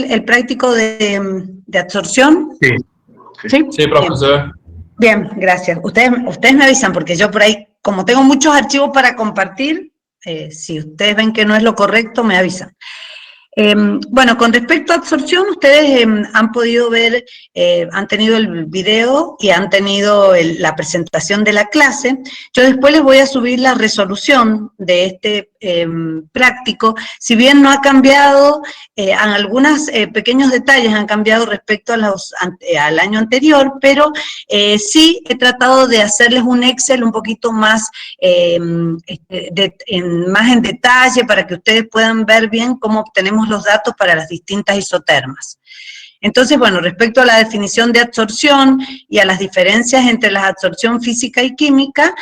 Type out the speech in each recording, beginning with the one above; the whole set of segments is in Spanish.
el práctico de absorción? Sí. ¿Sí? Sí, profesor. Bien, gracias. Ustedes me avisan, porque yo por ahí, como tengo muchos archivos para compartir, si ustedes ven que no es lo correcto, me avisan. Bueno, con respecto a absorción, ustedes han podido ver, han tenido el video y han tenido la presentación de la clase. Yo después les voy a subir la resolución de este práctico. Si bien no ha cambiado, en algunos pequeños detalles han cambiado respecto al año anterior, pero sí he tratado de hacerles un Excel un poquito más, más en detalle para que ustedes puedan ver bien cómo obtenemos los datos para las distintas isotermas. Entonces, bueno, respecto a la definición de absorción y a las diferencias entre la absorción física y química,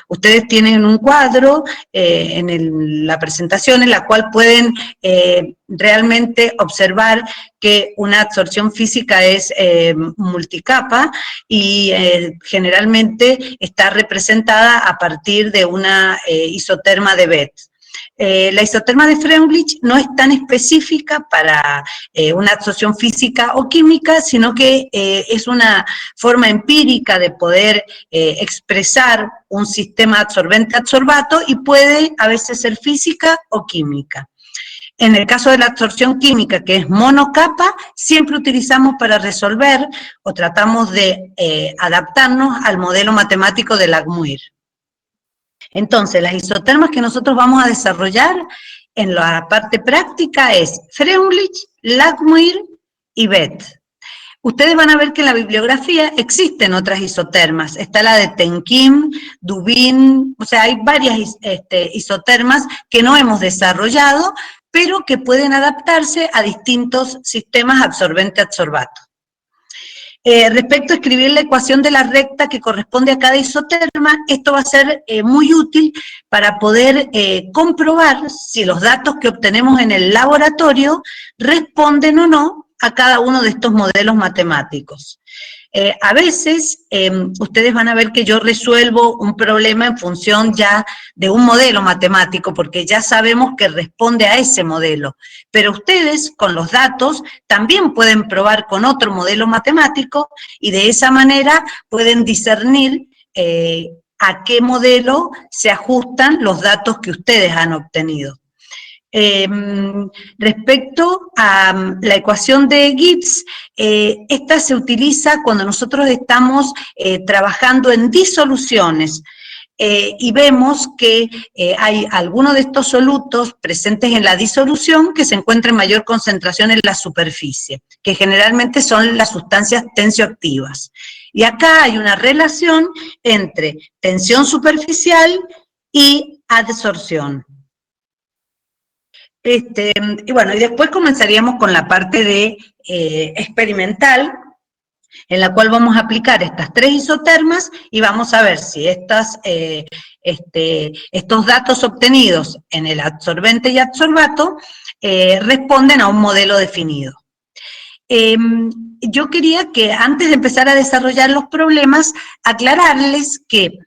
ustedes tienen un cuadro en la presentación en la cual pueden realmente observar que una absorción física es multicapa y generalmente está representada a partir de una isoterma de Betz. La isoterma de Freundlich no es tan específica para una absorción física o química, sino que es una forma empírica de poder expresar un sistema absorbente-absorbato y puede a veces ser física o química. En el caso de la absorción química, que es monocapa, siempre utilizamos para resolver o tratamos de adaptarnos al modelo matemático de Langmuir. Entonces, las isotermas que nosotros vamos a desarrollar en la parte práctica es Freundlich, Langmuir y Betz. Ustedes van a ver que en la bibliografía existen otras isotermas. Está la de Tenkim, Dubin, o sea, hay varias isotermas que no hemos desarrollado, pero que pueden adaptarse a distintos sistemas absorbente-absorbato. Respecto a escribir la ecuación de la recta que corresponde a cada isoterma, esto va a ser muy útil para poder comprobar si los datos que obtenemos en el laboratorio responden o no a cada uno de estos modelos matemáticos. A veces ustedes van a ver que yo resuelvo un problema en función ya de un modelo matemático, porque ya sabemos que responde a ese modelo. Pero ustedes, con los datos, también pueden probar con otro modelo matemático y de esa manera pueden discernir a qué modelo se ajustan los datos que ustedes han obtenido. Respecto a la ecuación de Gibbs, esta se utiliza cuando nosotros estamos trabajando en disoluciones y vemos que hay algunos de estos solutos presentes en la disolución que se encuentran en mayor concentración en la superficie, que generalmente son las sustancias tensioactivas. Y acá hay una relación entre tensión superficial y adsorción. Y bueno, y después comenzaríamos con la parte de experimental, en la cual vamos a aplicar estas tres isotermas y vamos a ver si estos datos obtenidos en el absorbente y adsorbato responden a un modelo definido. Yo quería que antes de empezar a desarrollar los problemas, aclararles que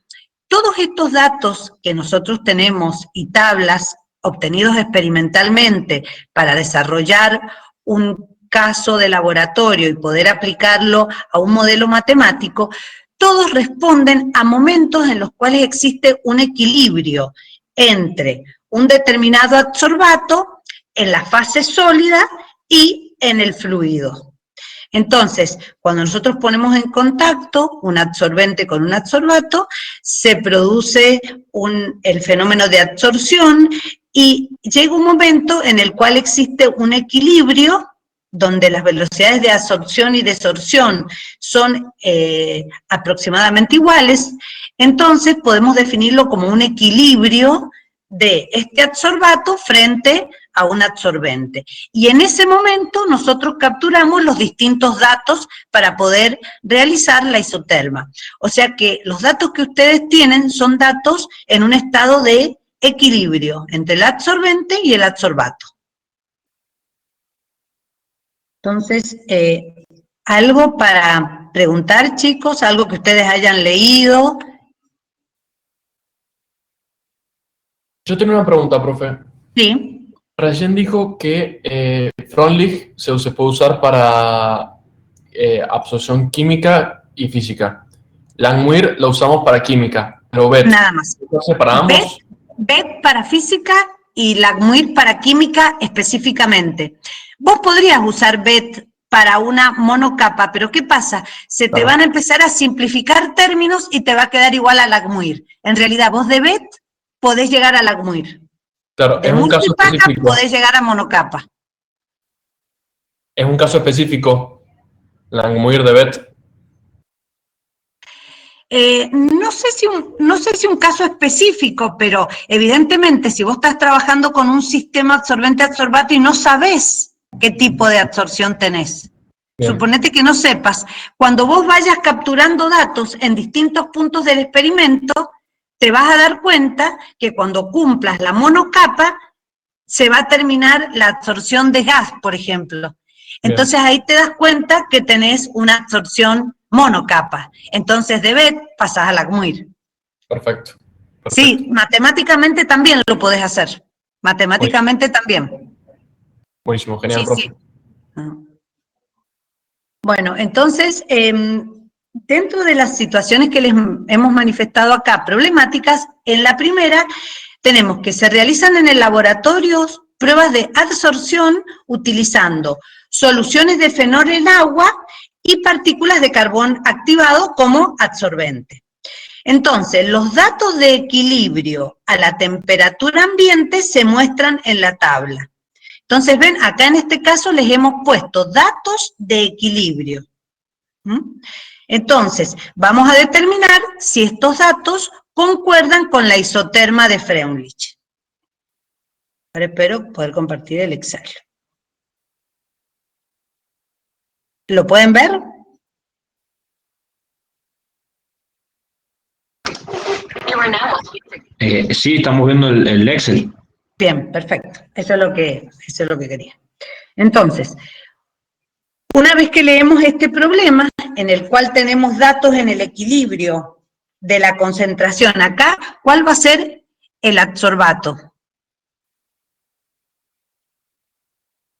todos estos datos que nosotros tenemos y tablas obtenidos experimentalmente para desarrollar un caso de laboratorio y poder aplicarlo a un modelo matemático, todos responden a momentos en los cuales existe un equilibrio entre un determinado adsorbato en la fase sólida y en el fluido. Entonces, cuando nosotros ponemos en contacto un absorbente con un adsorbato, se produce el fenómeno de absorción y llega un momento en el cual existe un equilibrio donde las velocidades de absorción y desorción son aproximadamente iguales. Entonces podemos definirlo como un equilibrio de este adsorbato frente a un absorbente. Y en ese momento nosotros capturamos los distintos datos para poder realizar la isoterma. O sea que los datos que ustedes tienen son datos en un estado de equilibrio entre el absorbente y el adsorbato. Entonces, ¿algo para preguntar, chicos? ¿Algo que ustedes hayan leído? Yo tengo una pregunta, profe. Sí. Recién dijo que Freundlich se puede usar para absorción química y física. Langmuir lo usamos para química, pero BET, Nada más. ¿entonces para BET, ambos? BET para física y Langmuir para química específicamente. Vos podrías usar BET para una monocapa, pero ¿qué pasa? Se te Claro, van a empezar a simplificar términos y te va a quedar igual a Langmuir. En realidad, vos de BET podés llegar a Langmuir. claro, De multipaca podés llegar a monocapa. es un caso específico, Langmuir de BET. No sé si un caso específico, pero evidentemente si vos estás trabajando con un sistema absorbente-adsorbato y no sabés qué tipo de absorción tenés, Bien, suponete que no sepas, cuando vos vayas capturando datos en distintos puntos del experimento, te vas a dar cuenta que cuando cumplas la monocapa, se va a terminar la absorción de gas, por ejemplo. bien, Entonces ahí te das cuenta que tenés una absorción monocapa. Entonces de BET pasás a Langmuir. perfecto, perfecto. Sí, matemáticamente también lo podés hacer. Buenísimo, Matemáticamente también. buenísimo, genial, Sí, profe. sí. Bueno, entonces, dentro de las situaciones que les hemos manifestado acá, problemáticas, en la primera tenemos que se realizan en el laboratorio pruebas de adsorción utilizando soluciones de fenol en agua y partículas de carbón activado como adsorbente. Entonces, los datos de equilibrio a la temperatura ambiente se muestran en la tabla. Entonces, ven, acá en este caso les hemos puesto datos de equilibrio. Entonces, vamos a determinar si estos datos concuerdan con la isoterma de Freundlich. Ahora espero poder compartir el Excel. ¿Lo pueden ver? Sí, estamos viendo el Excel. Bien, perfecto. Eso es lo que quería. Entonces, una vez que leemos este problema, en el cual tenemos datos en el equilibrio de la concentración acá, ¿cuál va a ser el adsorbato?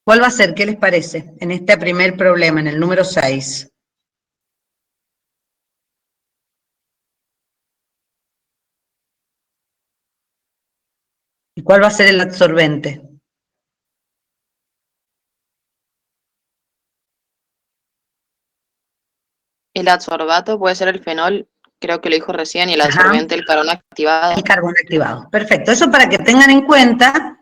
¿Cuál va a ser? ¿Qué les parece? En este primer problema, en el número 6. ¿Y cuál va a ser el absorbente? El adsorbato puede ser el fenol, creo que lo dijo recién, y el Ajá. adsorbente el carbón activado. El carbón activado. Perfecto. Eso para que tengan en cuenta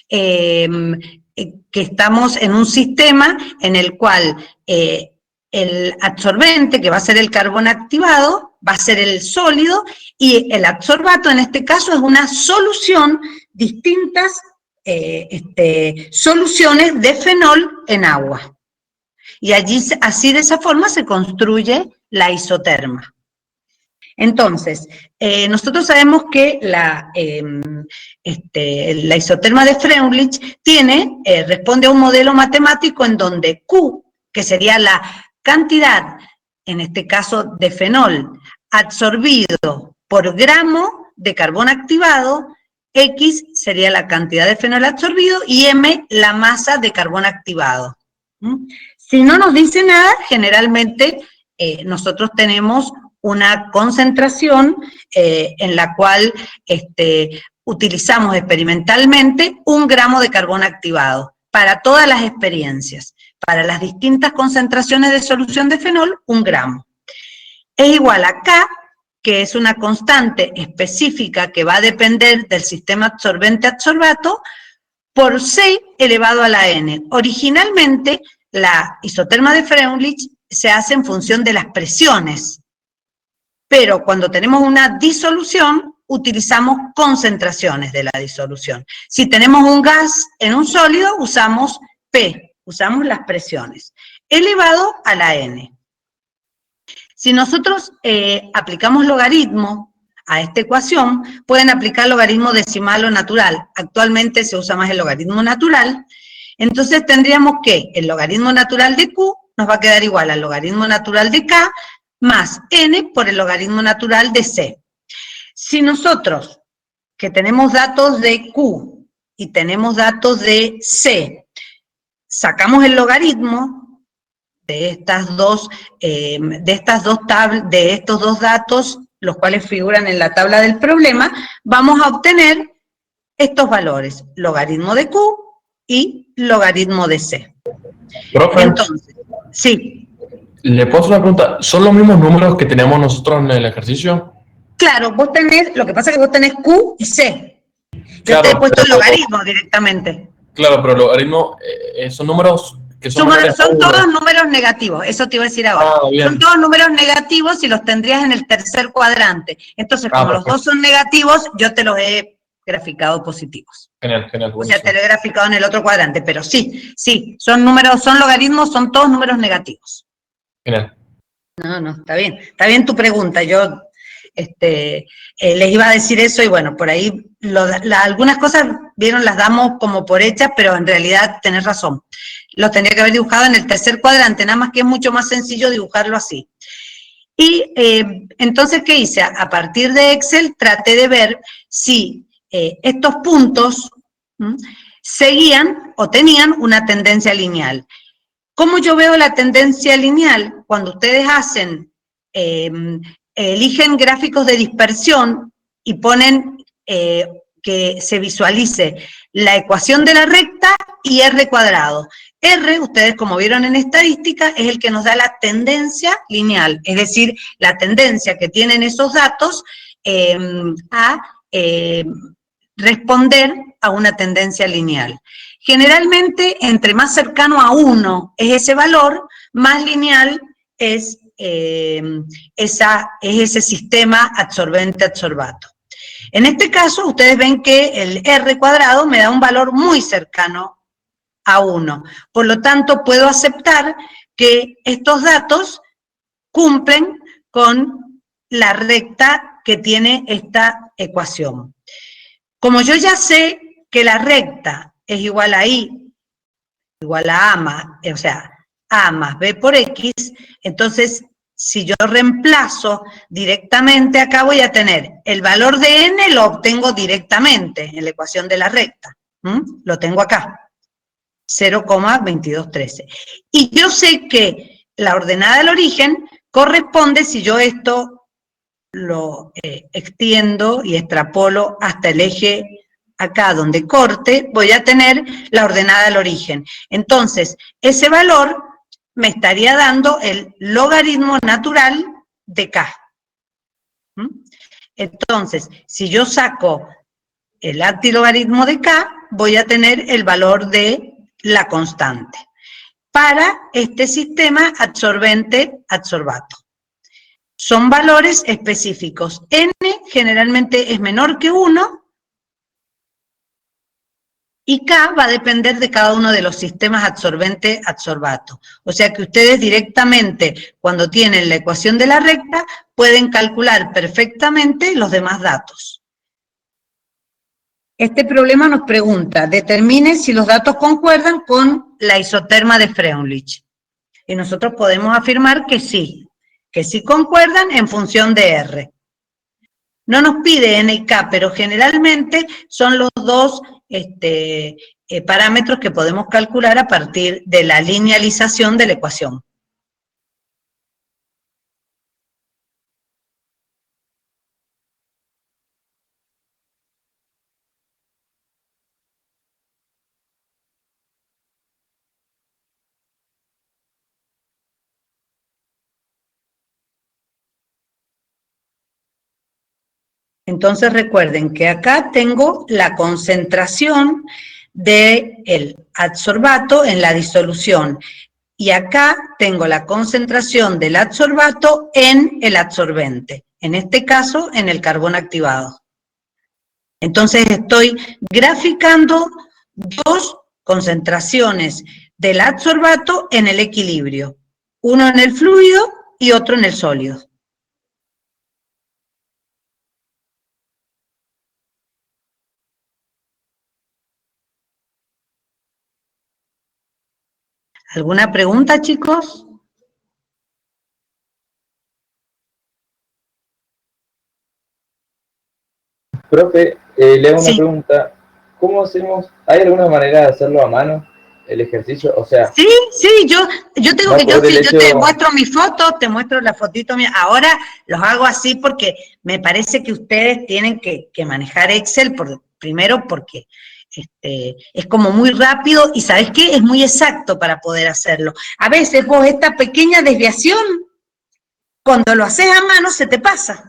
que estamos en un sistema en el cual el absorbente, que va a ser el carbón activado, va a ser el sólido, y el adsorbato en este caso es una solución, distintas soluciones de fenol en agua. Y allí, así de esa forma se construye la isoterma. Entonces, nosotros sabemos que la isoterma de Freundlich responde a un modelo matemático en donde Q, que sería la cantidad, en este caso de fenol, absorbido por gramo de carbón activado, X sería la cantidad de fenol absorbido y M la masa de carbón activado. Si no nos dice nada, generalmente nosotros tenemos una concentración en la cual utilizamos experimentalmente 1 gramo de carbón activado para todas las experiencias. Para las distintas concentraciones de solución de fenol, 1 gramo. Es igual a K, que es una constante específica que va a depender del sistema absorbente-adsorbato, por C elevado a la N. Originalmente, la isoterma de Freundlich se hace en función de las presiones, pero cuando tenemos una disolución, utilizamos concentraciones de la disolución. Si tenemos un gas en un sólido, usamos P, usamos las presiones, elevado a la N. Si nosotros aplicamos logaritmo a esta ecuación, pueden aplicar logaritmo decimal o natural. Actualmente se usa más el logaritmo natural. Entonces tendríamos que el logaritmo natural de Q nos va a quedar igual al logaritmo natural de K más N por el logaritmo natural de C. Si nosotros, que tenemos datos de Q y tenemos datos de C, sacamos el logaritmo de estos dos datos, los cuales figuran en la tabla del problema, vamos a obtener estos valores, logaritmo de Q y logaritmo de C. Profe, Entonces, sí, ¿le puedo hacer una pregunta? ¿Son los mismos números que tenemos nosotros en el ejercicio? claro, vos tenés, lo que pasa es que vos tenés Q y C. Yo te he Claro, puesto el logaritmo directamente. claro, pero el logaritmo son números que son menores a Son todos 1. números negativos, eso te iba a decir ahora. Ah, bien. Son todos números negativos y los tendrías en el tercer cuadrante. Entonces, Ah, como los perfecto. dos son negativos, yo te los he graficado positivos. Genial, genial, O sea, buenísimo. te lo he graficado en el otro cuadrante, pero sí, son números, son logaritmos, son todos números negativos. Genial. No, está bien tu pregunta. Yo les iba a decir eso y bueno, por ahí algunas cosas, vieron, las damos como por hechas, pero en realidad tenés razón. Lo tendría que haber dibujado en el tercer cuadrante, nada más que es mucho más sencillo dibujarlo así. Y entonces, ¿qué hice? A partir de Excel traté de ver si estos puntos seguían o tenían una tendencia lineal. ¿Cómo yo veo la tendencia lineal? Cuando ustedes eligen gráficos de dispersión y ponen que se visualice la ecuación de la recta y R cuadrado. R, ustedes como vieron en estadística, es el que nos da la tendencia lineal, es decir, la tendencia que tienen esos datos a responder a una tendencia lineal. Generalmente, entre más cercano a 1 es ese valor, más lineal es ese sistema absorbente-absorbato. En este caso, ustedes ven que el R cuadrado me da un valor muy cercano a 1. Por lo tanto, puedo aceptar que estos datos cumplen con la recta que tiene esta ecuación. Como yo ya sé que la recta es igual a I, igual a A más, o sea, A más B por X, entonces si yo reemplazo directamente acá voy a tener el valor de N, lo obtengo directamente en la ecuación de la recta. Lo tengo acá, 0,2213. Y yo sé que la ordenada del origen corresponde, si yo esto lo extiendo y extrapolo hasta el eje acá donde corte, voy a tener la ordenada del origen. Entonces, ese valor me estaría dando el logaritmo natural de K. Entonces, si yo saco el antilogaritmo de K, voy a tener el valor de la constante para este sistema absorbente-absorbato. Son valores específicos. N generalmente es menor que 1 y K va a depender de cada uno de los sistemas absorbente-absorbato. O sea que ustedes directamente, cuando tienen la ecuación de la recta, pueden calcular perfectamente los demás datos. Este problema nos pregunta, determine si los datos concuerdan con la isoterma de Freundlich. Y nosotros podemos afirmar que sí concuerdan en función de R. No nos pide N y K, pero generalmente son los dos parámetros que podemos calcular a partir de la linealización de la ecuación. Entonces recuerden que acá tengo la concentración del adsorbato en la disolución y acá tengo la concentración del adsorbato en el absorbente, en este caso en el carbón activado. Entonces estoy graficando dos concentraciones del adsorbato en el equilibrio, uno en el fluido y otro en el sólido. ¿Alguna pregunta, chicos? Profe, le hago una Sí. pregunta. ¿cómo hacemos? ¿Hay alguna manera de hacerlo a mano, el ejercicio? O sea, Sí, yo tengo no que, por el yo te hecho... muestro mi foto, te muestro la fotito mía. Ahora los hago así porque me parece que ustedes tienen que manejar Excel, primero porque es como muy rápido y ¿sabes qué? Es muy exacto para poder hacerlo. A veces vos esta pequeña desviación, cuando lo haces a mano, se te pasa.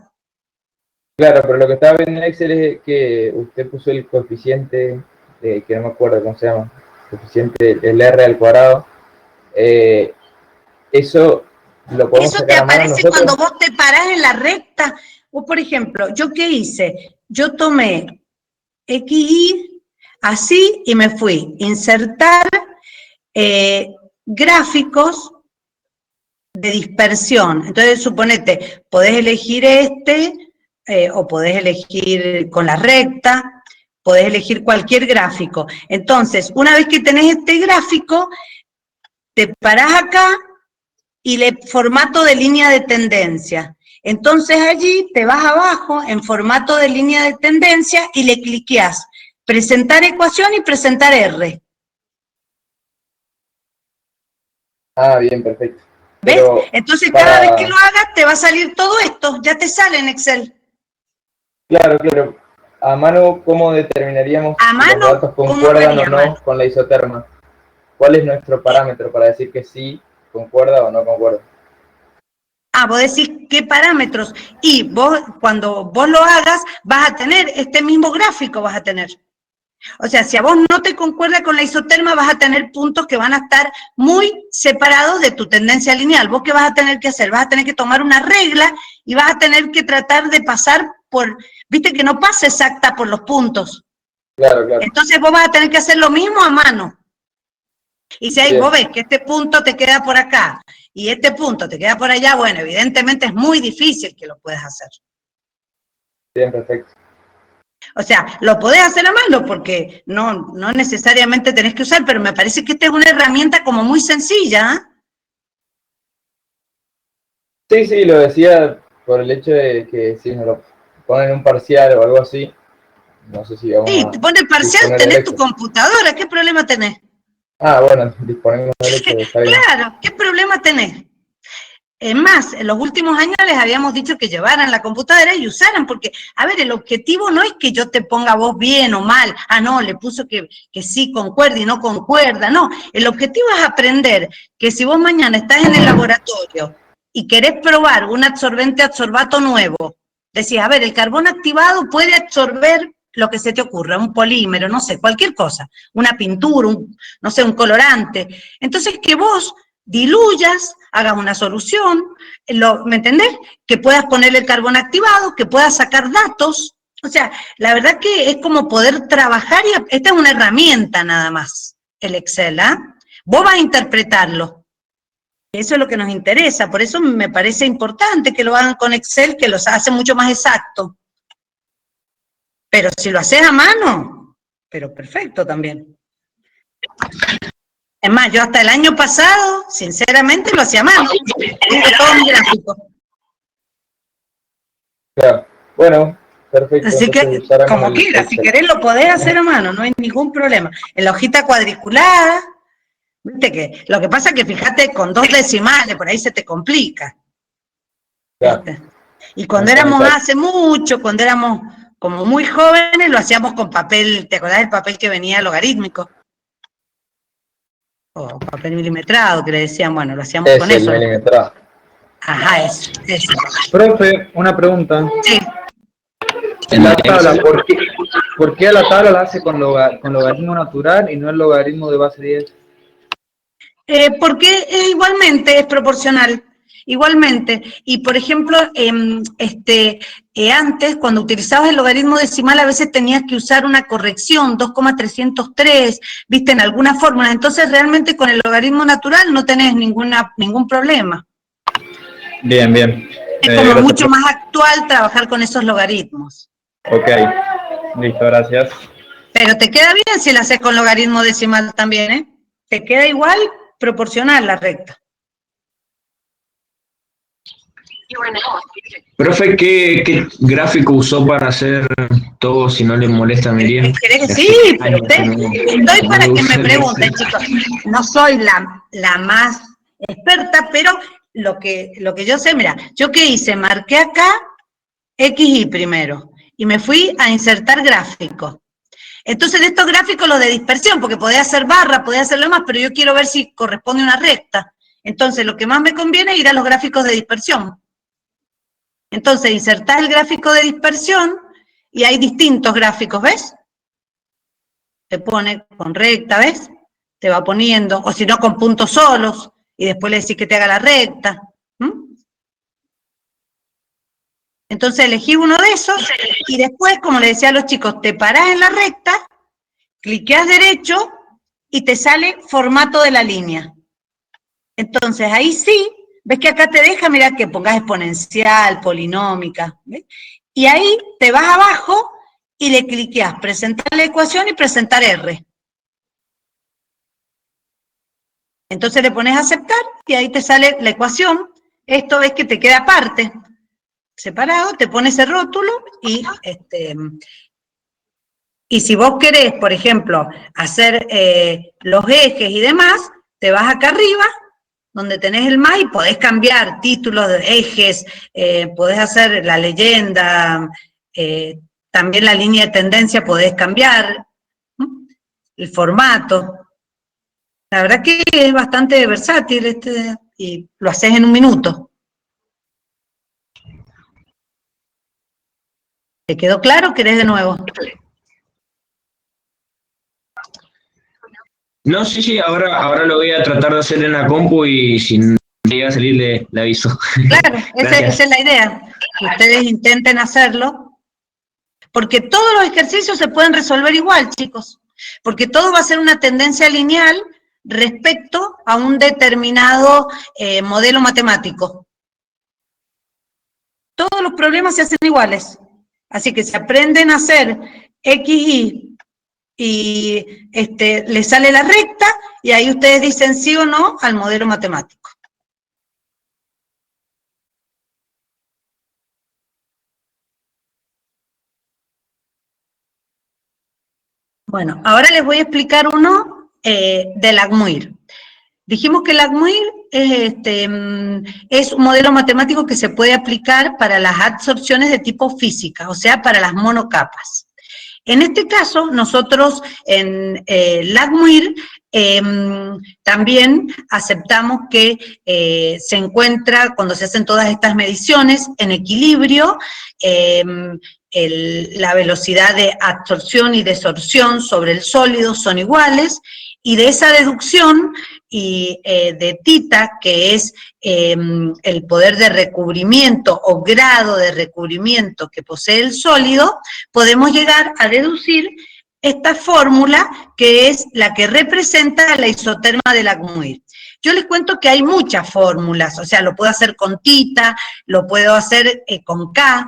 Claro, pero lo que estaba viendo en Excel es que usted puso el coeficiente, que no me acuerdo cómo se llama, coeficiente, el R al cuadrado. Eso lo podemos Eso te sacar a mano aparece nosotros. cuando vos te parás en la recta. O por ejemplo, ¿yo qué hice? Yo tomé XY así y me fui. Insertar gráficos de dispersión. Entonces, suponete, podés elegir o podés elegir con la recta, podés elegir cualquier gráfico. Entonces, una vez que tenés este gráfico, te parás acá y le formato de línea de tendencia. Entonces allí te vas abajo en formato de línea de tendencia y le cliqueas presentar ecuación y presentar R. Ah, bien, perfecto. ¿Ves? Pero Entonces cada vez que para... lo hagas te va a salir todo esto, ya te sale en Excel. Claro, claro. A mano, ¿cómo determinaríamos A si los mano, datos ¿cómo concuerdan o haría mano? no con la isoterma? ¿Cuál es nuestro parámetro para decir que sí concuerda o no concuerda? Vos decís qué parámetros. Y vos, cuando vos lo hagas, vas a tener este mismo gráfico, vas a tener. O sea, si a vos no te concuerda con la isoterma, vas a tener puntos que van a estar muy separados de tu tendencia lineal. ¿Vos qué vas a tener que hacer? Vas a tener que tomar una regla y vas a tener que tratar de pasar por, viste que no pasa exacta por los puntos. Claro, claro. Entonces vos vas a tener que hacer lo mismo a mano. Y si ahí Bien. vos ves que este punto te queda por acá y este punto te queda por allá, bueno, evidentemente es muy difícil que lo puedas hacer. Bien, perfecto. O sea, lo podés hacer a mano porque no necesariamente tenés que usar, pero me parece que esta es una herramienta como muy sencilla. ¿Eh? Sí, sí, lo decía por el hecho de que si nos lo ponen en un parcial o algo así, no sé si Sí, vamos te a pones parcial, disponer del tenés tu Excel. computadora, ¿qué problema tenés? Ah, bueno, disponemos del Excel, está bien. Claro, ¿qué problema tenés? Es más, en los últimos años les habíamos dicho que llevaran la computadora y usaran, porque, a ver, el objetivo no es que yo te ponga vos bien o mal, no, le puso que sí concuerda y no concuerda, no, el objetivo es aprender que si vos mañana estás en el laboratorio y querés probar un absorbente adsorbato nuevo, decís, a ver, el carbón activado puede absorber lo que se te ocurra, un polímero, no sé, cualquier cosa, una pintura, no sé, un colorante, entonces que vos diluyas, hagas una solución, ¿me entendés? Que puedas ponerle el carbón activado, que puedas sacar datos. O sea, la verdad que es como poder trabajar y esta es una herramienta nada más, el Excel, ¿ah? Vos vas a interpretarlo. Eso es lo que nos interesa, por eso me parece importante que lo hagan con Excel, que los hace mucho más exacto. Pero si lo haces a mano, pero perfecto también. Es más, yo hasta el año pasado, sinceramente, lo hacía a mano. Tengo todo mi gráfico. Claro. Bueno, perfecto. Así Entonces que, usaremos como el quieras, si Excel. querés lo podés hacer a mano, no hay ningún problema. En la hojita cuadriculada, viste que, lo que pasa es que fíjate, con 2 decimales, por ahí se te complica. Claro. ¿Viste? Y cuando éramos hace mucho, cuando éramos como muy jóvenes, lo hacíamos con papel, ¿te acordás del papel que venía logarítmico? O papel milimetrado, que le decían, bueno, lo hacíamos Es con el eso. milimetrado. Ajá, eso. Profe, una pregunta. Sí. En la tabla, ¿por qué la tabla la hace con logaritmo natural y no el logaritmo de base 10? Porque igualmente es proporcional, igualmente. Y por ejemplo, antes, cuando utilizabas el logaritmo decimal, a veces tenías que usar una corrección, 2,303, viste, en algunas fórmulas. Entonces, realmente con el logaritmo natural no tenés ningún problema. Bien, bien. Es como mucho más actual trabajar con esos logaritmos. Ok, listo, gracias. Pero te queda bien si lo haces con logaritmo decimal también, ¿eh? Te queda igual proporcional la recta. Profe, ¿qué gráfico usó para hacer todo si no le molesta a Miriam? ¿Querés que sí? Pero estoy para que me pregunten, chicos. No soy la más experta, pero lo que yo sé, mira, ¿yo qué hice? Marqué acá XY primero y me fui a insertar gráficos. Entonces, de estos gráficos, los de dispersión, porque podía hacer barra, podía hacer lo más, pero yo quiero ver si corresponde a una recta. Entonces, lo que más me conviene es ir a los gráficos de dispersión. Entonces, insertás el gráfico de dispersión y hay distintos gráficos, ¿ves? Te pone con recta, ¿ves? Te va poniendo, o si no, con puntos solos, y después le decís que te haga la recta. Entonces elegí uno de esos, y después, como le decía a los chicos, te parás en la recta, cliqueás derecho, y te sale formato de la línea. Entonces, ahí sí, ves que acá te deja, mira, que pongas exponencial, polinómica, ¿ves? Y ahí te vas abajo y le cliqueás presentar la ecuación y presentar R. Entonces le pones aceptar y ahí te sale la ecuación. Esto ves que te queda aparte, separado, te pones ese rótulo y si vos querés, por ejemplo, hacer los ejes y demás, te vas acá arriba, donde tenés el más y podés cambiar títulos de ejes, podés hacer la leyenda, también la línea de tendencia podés cambiar, el formato. La verdad que es bastante versátil y lo haces en un minuto. ¿Te quedó claro? ¿Querés de nuevo? No, sí, ahora lo voy a tratar de hacer en la compu y si no llega a salir le aviso. Claro, esa es la idea, que ustedes intenten hacerlo, porque todos los ejercicios se pueden resolver igual, chicos, porque todo va a ser una tendencia lineal respecto a un determinado modelo matemático. Todos los problemas se hacen iguales, así que se aprenden a hacer XY y le sale la recta, y ahí ustedes dicen sí o no al modelo matemático. Bueno, ahora les voy a explicar uno de Langmuir. Dijimos que Langmuir es un modelo matemático que se puede aplicar para las adsorciones de tipo física, o sea, para las monocapas. En este caso, nosotros en Langmuir también aceptamos que se encuentra, cuando se hacen todas estas mediciones, en equilibrio, la velocidad de absorción y desorción sobre el sólido son iguales, y de esa deducción y de tita, que es el poder de recubrimiento o grado de recubrimiento que posee el sólido, podemos llegar a deducir esta fórmula, que es la que representa la isoterma de Langmuir. Yo les cuento que hay muchas fórmulas, o sea, lo puedo hacer con tita, lo puedo hacer con K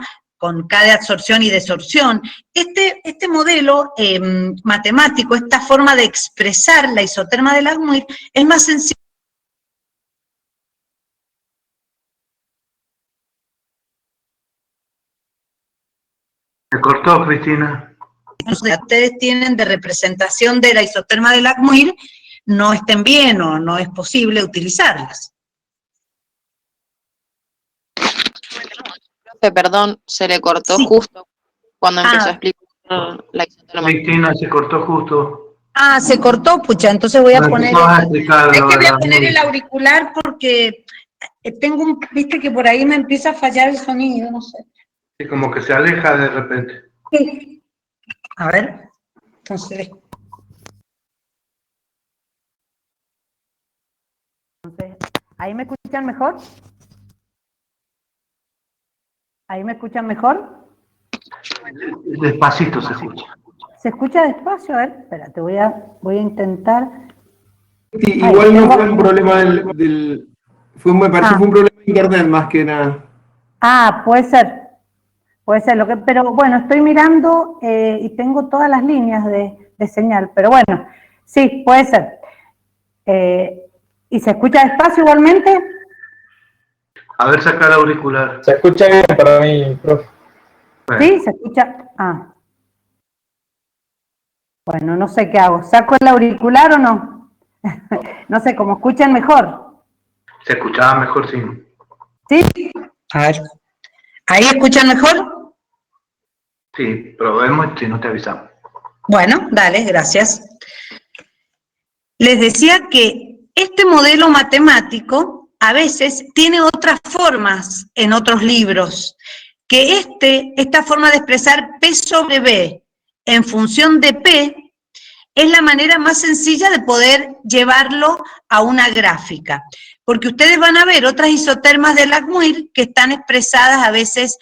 de absorción y desorción. Este modelo matemático, esta forma de expresar la isoterma de Langmuir, es más sencilla. Se cortó, Cristina. Ustedes tienen de representación de la isoterma de Langmuir, no estén bien o no es posible utilizarlas. Perdón, se le cortó justo cuando empezó a explicar la isoterma. Cristina, se cortó justo. Ah, se cortó, pucha, entonces voy a poner... Es que voy a poner el auricular porque tengo viste que por ahí me empieza a fallar el sonido, no sé. Sí, como que se aleja de repente. Sí. A ver, entonces, ¿ahí me escuchan mejor? ¿Ahí me escuchan mejor? Despacito se escucha. ¿Se escucha despacio? A ver, espérate, voy a intentar. Sí, igual no fue un problema me parece que fue un problema de internet más que nada. Ah, puede ser, pero bueno, estoy mirando y tengo todas las líneas de señal, pero bueno, sí, puede ser. ¿Y se escucha despacio igualmente? A ver, saca el auricular. Se escucha bien para mí, profe. Bueno, ¿Sí? ¿Se escucha? Ah. Bueno, no sé qué hago. ¿Saco el auricular o no? No sé, ¿cómo escuchan mejor? se escuchaba mejor sin. ¿Sí? A ver. ¿Ahí escuchan mejor? Sí, probemos si no te avisamos. Bueno, dale, gracias. Les decía que este modelo matemático a veces tiene otras formas en otros libros, que esta forma de expresar P sobre B en función de P es la manera más sencilla de poder llevarlo a una gráfica, porque ustedes van a ver otras isotermas de Langmuir que están expresadas a veces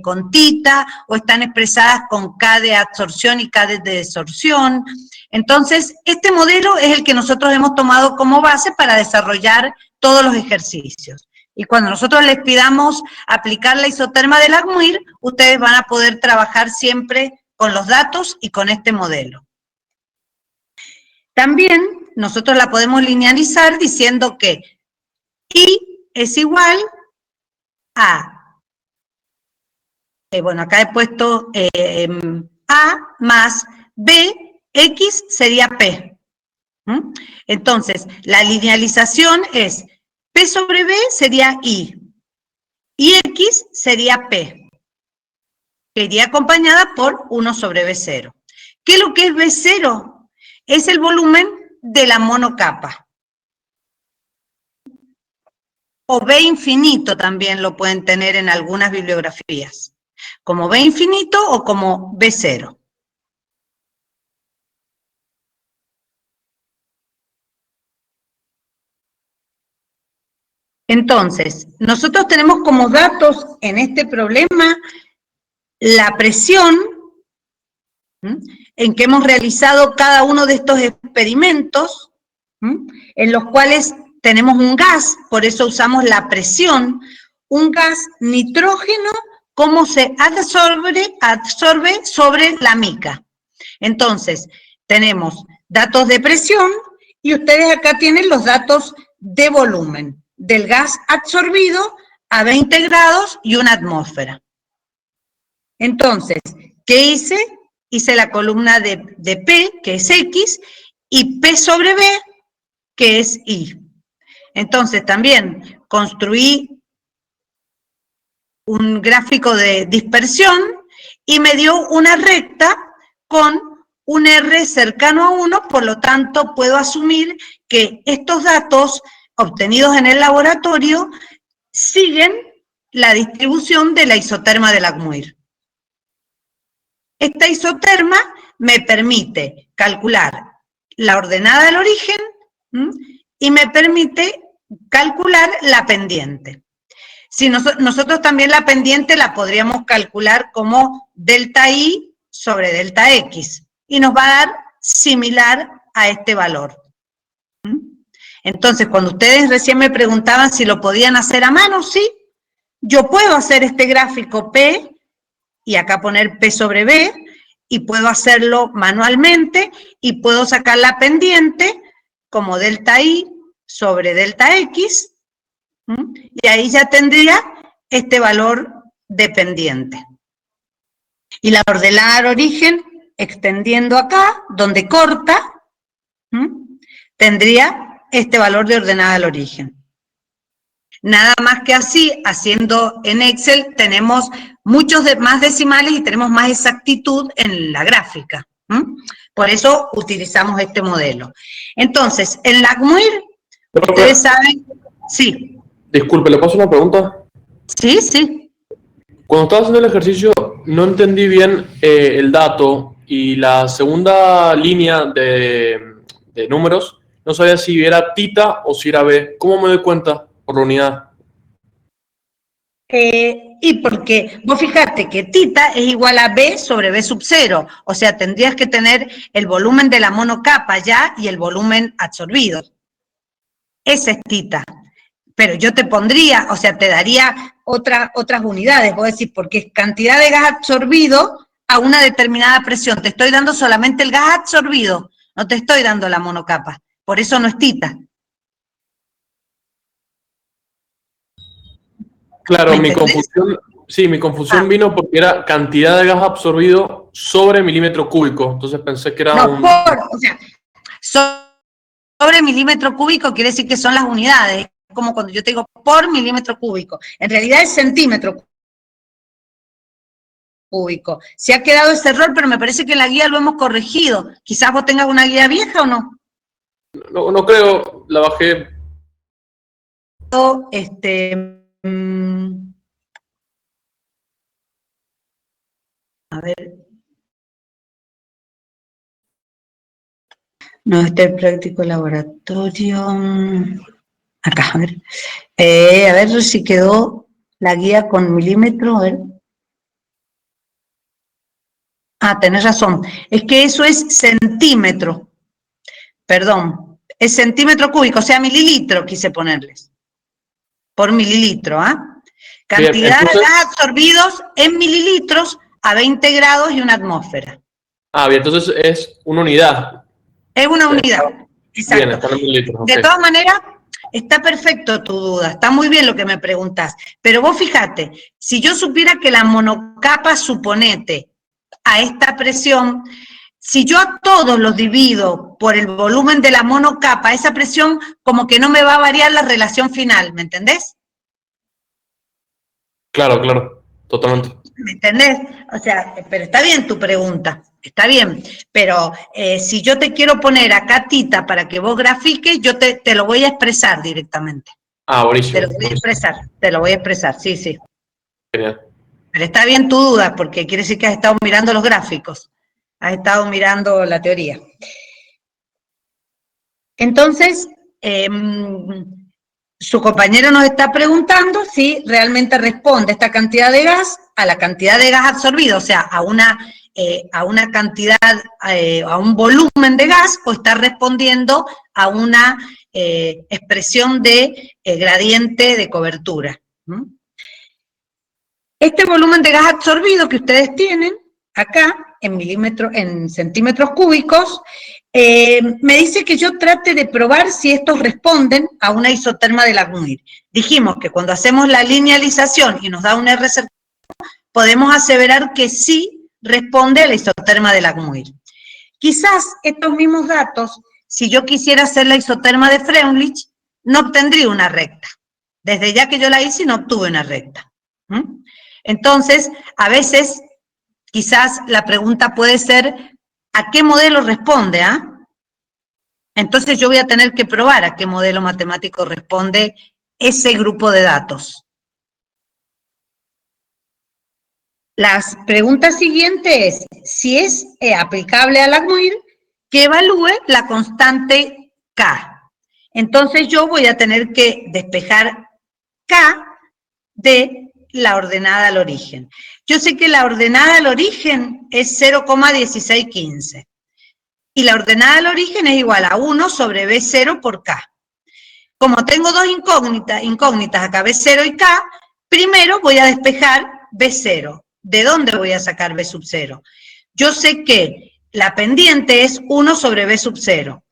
con tita, o están expresadas con K de absorción y K de desorción. Entonces, este modelo es el que nosotros hemos tomado como base para desarrollar todos los ejercicios. Y cuando nosotros les pidamos aplicar la isoterma de Langmuir, ustedes van a poder trabajar siempre con los datos y con este modelo. También nosotros la podemos linealizar diciendo que I es igual a, bueno, acá he puesto A más B, X sería P. Entonces, la linealización es P sobre B sería I, y X sería P, que iría acompañada por 1 sobre B0. ¿Qué es lo que es B0? Es el volumen de la monocapa. O B infinito también lo pueden tener en algunas bibliografías. Como B infinito o como B0. Entonces, nosotros tenemos como datos en este problema la presión en que hemos realizado cada uno de estos experimentos, en los cuales tenemos un gas, por eso usamos la presión, un gas nitrógeno, cómo se absorbe sobre la mica. Entonces, tenemos datos de presión y ustedes acá tienen los datos de volumen del gas absorbido a 20 grados y una atmósfera. Entonces, ¿qué hice? Hice la columna de P, que es X, y P sobre B, que es I. Entonces, también construí un gráfico de dispersión y me dio una recta con un R cercano a 1, por lo tanto, puedo asumir que estos datos obtenidos en el laboratorio siguen la distribución de la isoterma de Langmuir. Esta isoterma me permite calcular la ordenada del origen y me permite calcular la pendiente. Si nosotros también la pendiente la podríamos calcular como delta I sobre delta X y nos va a dar similar a este valor. Entonces, cuando ustedes recién me preguntaban si lo podían hacer a mano, sí, yo puedo hacer este gráfico P y acá poner P sobre B, y puedo hacerlo manualmente, y puedo sacar la pendiente como delta I sobre delta X, y ahí ya tendría este valor de pendiente. Y la ordenada al origen, extendiendo acá, donde corta, tendría este valor de ordenada al origen. Nada más que así, haciendo en Excel, tenemos muchos más decimales y tenemos más exactitud en la gráfica. Por eso utilizamos este modelo. Entonces, en Langmuir, ustedes saben... Sí. Disculpe, ¿le paso una pregunta? Sí, sí. Cuando estaba haciendo el ejercicio, no entendí bien el dato y la segunda línea de números, no sabía si era tita o si era B. ¿Cómo me doy cuenta por la unidad? Y porque vos fijate que tita es igual a B sobre B sub 0, o sea, tendrías que tener el volumen de la monocapa ya y el volumen absorbido. Esa es tita. Pero yo te pondría, o sea, te daría otras unidades, vos decís, porque es cantidad de gas absorbido a una determinada presión. Te estoy dando solamente el gas absorbido, no te estoy dando la monocapa. Por eso no es tita. Claro, ¿Me mi entendés? confusión, sí, mi confusión vino porque era cantidad de gas absorbido sobre milímetro cúbico. Entonces pensé que era No, un... o sea, sobre milímetro cúbico quiere decir que son las unidades, como cuando yo te digo por milímetro cúbico. En realidad es centímetro cúbico. Se ha quedado ese error, pero me parece que en la guía lo hemos corregido. Quizás vos tengas una guía vieja o no. No, no creo, la bajé. A ver. No, este es el práctico laboratorio. Acá, a ver si quedó la guía con milímetro, a ver. Ah, tenés razón. Es que eso es centímetro. Perdón. Es centímetro cúbico, o sea, mililitro quise ponerles. Por mililitro, ¿ah? Cantidad de gas absorbidos en mililitros a 20 grados y una atmósfera. Ah, bien, entonces es una unidad. Es una unidad. Exacto. Bien, están en mililitros. De todas maneras, está perfecto tu duda, está muy bien lo que me preguntás, pero vos fíjate, si yo supiera que la monocapa, suponete, a esta presión, si yo a todos los divido por el volumen de la monocapa, esa presión como que no me va a variar la relación final, ¿me entendés? Claro, claro, totalmente. ¿Me entendés? O sea, pero está bien tu pregunta, está bien, pero si yo te quiero poner acá tita para que vos grafiques, yo te lo voy a expresar directamente. Ah, buenísimo. Te lo voy a expresar, sí, sí. Genial. Pero está bien tu duda, porque quiere decir que has estado mirando los gráficos, has estado mirando la teoría. Entonces, su compañero nos está preguntando si realmente responde esta cantidad de gas a la cantidad de gas absorbido, o sea, a una cantidad, a un volumen de gas, o está respondiendo a una expresión de gradiente de cobertura. Este volumen de gas absorbido que ustedes tienen acá, en centímetros cúbicos, me dice que yo trate de probar si estos responden a una isoterma de Langmuir. Dijimos que cuando hacemos la linealización y nos da un R cercano, podemos aseverar que sí responde a la isoterma de Langmuir. Quizás estos mismos datos, si yo quisiera hacer la isoterma de Freundlich, no obtendría una recta. Desde ya que yo la hice, no obtuve una recta. Entonces, a veces, quizás la pregunta puede ser, ¿a qué modelo responde? Entonces yo voy a tener que probar a qué modelo matemático responde ese grupo de datos. La pregunta siguiente es, si es aplicable a Langmuir, que evalúe la constante K. Entonces yo voy a tener que despejar K de la ordenada al origen. Yo sé que la ordenada al origen es 0,1615. Y la ordenada al origen es igual a 1 sobre B0 por K. Como tengo dos incógnitas acá, B0 y K, primero voy a despejar B0. ¿De dónde voy a sacar B sub 0? Yo sé que la pendiente es 1 sobre B sub 0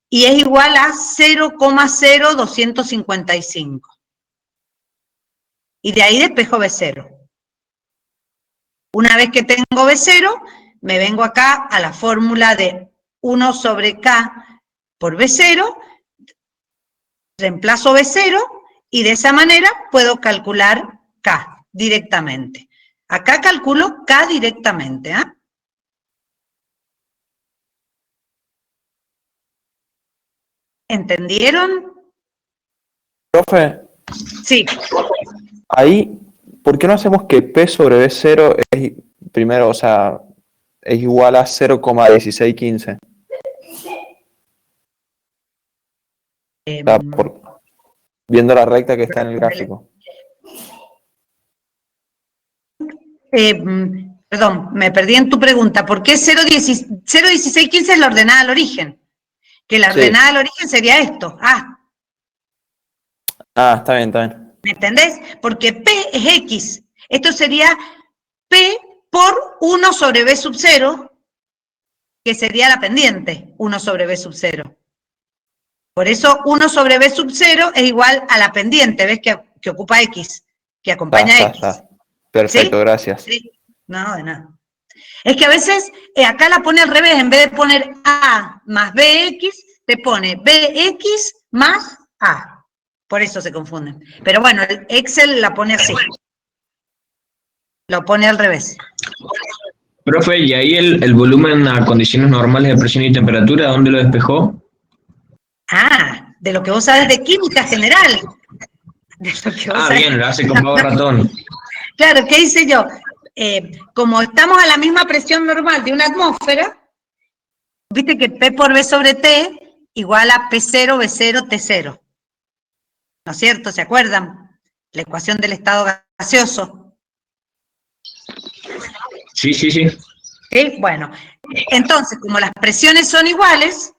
y es igual a 0,0255. Y de ahí despejo B0. Una vez que tengo B0, me vengo acá a la fórmula de 1 sobre K por B0, reemplazo B0 y de esa manera puedo calcular K directamente. Acá calculo K directamente. ¿Entendieron? Profe. Sí. Ahí, ¿por qué no hacemos que P sobre B0 es primero, o sea, es igual a 0,1615? Viendo la recta que está en el gráfico. Perdón, me perdí en tu pregunta. ¿Por qué 0,1615 es la ordenada al origen? Que la ordenada al origen sería esto. Está bien, está bien. ¿Me entendés? Porque P es X. Esto sería P por 1 sobre B sub 0, que sería la pendiente, 1 sobre B sub 0. Por eso 1 sobre B sub 0 es igual a la pendiente, ¿ves? Que ocupa X, que acompaña a X. Está. Perfecto, ¿Sí? gracias. Sí. No, de nada. Es que a veces acá la pone al revés, en vez de poner A más BX, te pone BX más A. Por eso se confunden. Pero bueno, el Excel la pone así. Lo pone al revés. Profe, ¿y ahí el volumen a condiciones normales de presión y temperatura, dónde lo despejó? Ah, de lo que vos sabes de química general. De lo que vos sabés. Bien, lo hace con modo ratón. Claro, ¿qué hice yo? Como estamos a la misma presión normal de una atmósfera, viste que P por B sobre T igual a P0, B0, T0. ¿No es cierto? ¿Se acuerdan? La ecuación del estado gaseoso. Sí. ¿Sí? Bueno, entonces, como las presiones son iguales,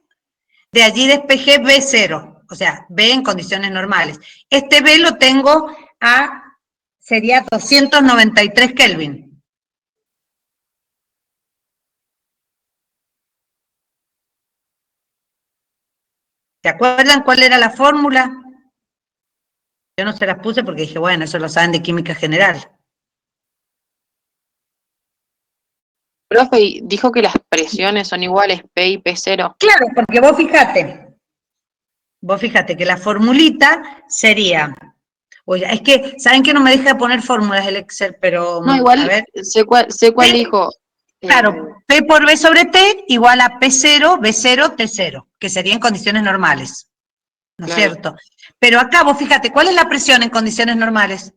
de allí despejé B0, o sea, B en condiciones normales. Este B lo tengo sería 293 Kelvin. ¿Se acuerdan cuál era la fórmula? Yo no se las puse porque dije, bueno, eso lo saben de química general. Profe, y dijo que las presiones son iguales, P y P0. Claro, porque vos fíjate que la formulita sería, oye, es que, ¿saben que no me deja poner fórmulas el Excel? Pero, No, igual a ver. sé cuál dijo. Claro, P por B sobre T igual a P0, B0, T0, que sería en condiciones normales, ¿no es cierto? Pero acá vos fíjate, ¿cuál es la presión en condiciones normales?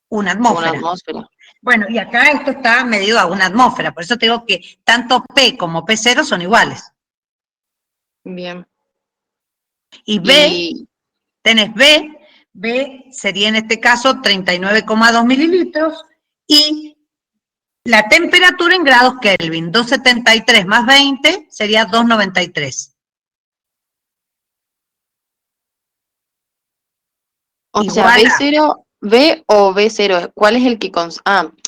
Una atmósfera. Una atmósfera. Bueno, y acá esto está medido a una atmósfera, por eso te digo que tanto P como P0 son iguales. Bien. Y B, tenés B sería en este caso 39,2 mililitros, y la temperatura en grados Kelvin, 273 más 20 sería 293. O sea, B0, B o B0, ¿cuál es el que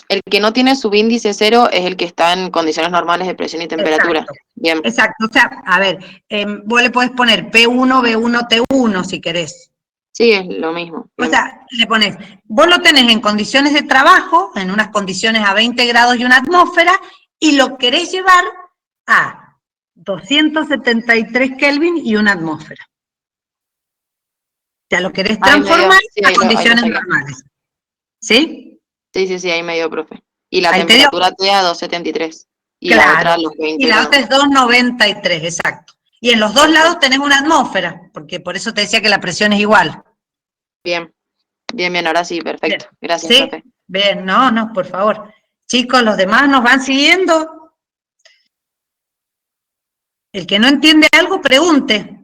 el que no tiene subíndice 0 es el que está en condiciones normales de presión y temperatura? Exacto. Bien. Exacto, o sea, a ver, vos le podés poner P1, B1, T1 si querés. Sí, es lo mismo. O sea, le pones, vos lo tenés en condiciones de trabajo, en unas condiciones a 20 grados y una atmósfera, y lo querés llevar a 273 Kelvin y una atmósfera. O sea, lo querés transformar a condiciones normales. ¿Sí? Sí, ahí me dio, profe. Y la Ahí temperatura te da 273. Y claro, la otra los 20 y la otra es 293, exacto. Y en los dos lados tenés una atmósfera, porque por eso te decía que la presión es igual. Bien, ahora sí, perfecto. Bien. Gracias, ¿Sí? profe. Bien, no, por favor. Chicos, los demás nos van siguiendo. El que no entiende algo, pregunte.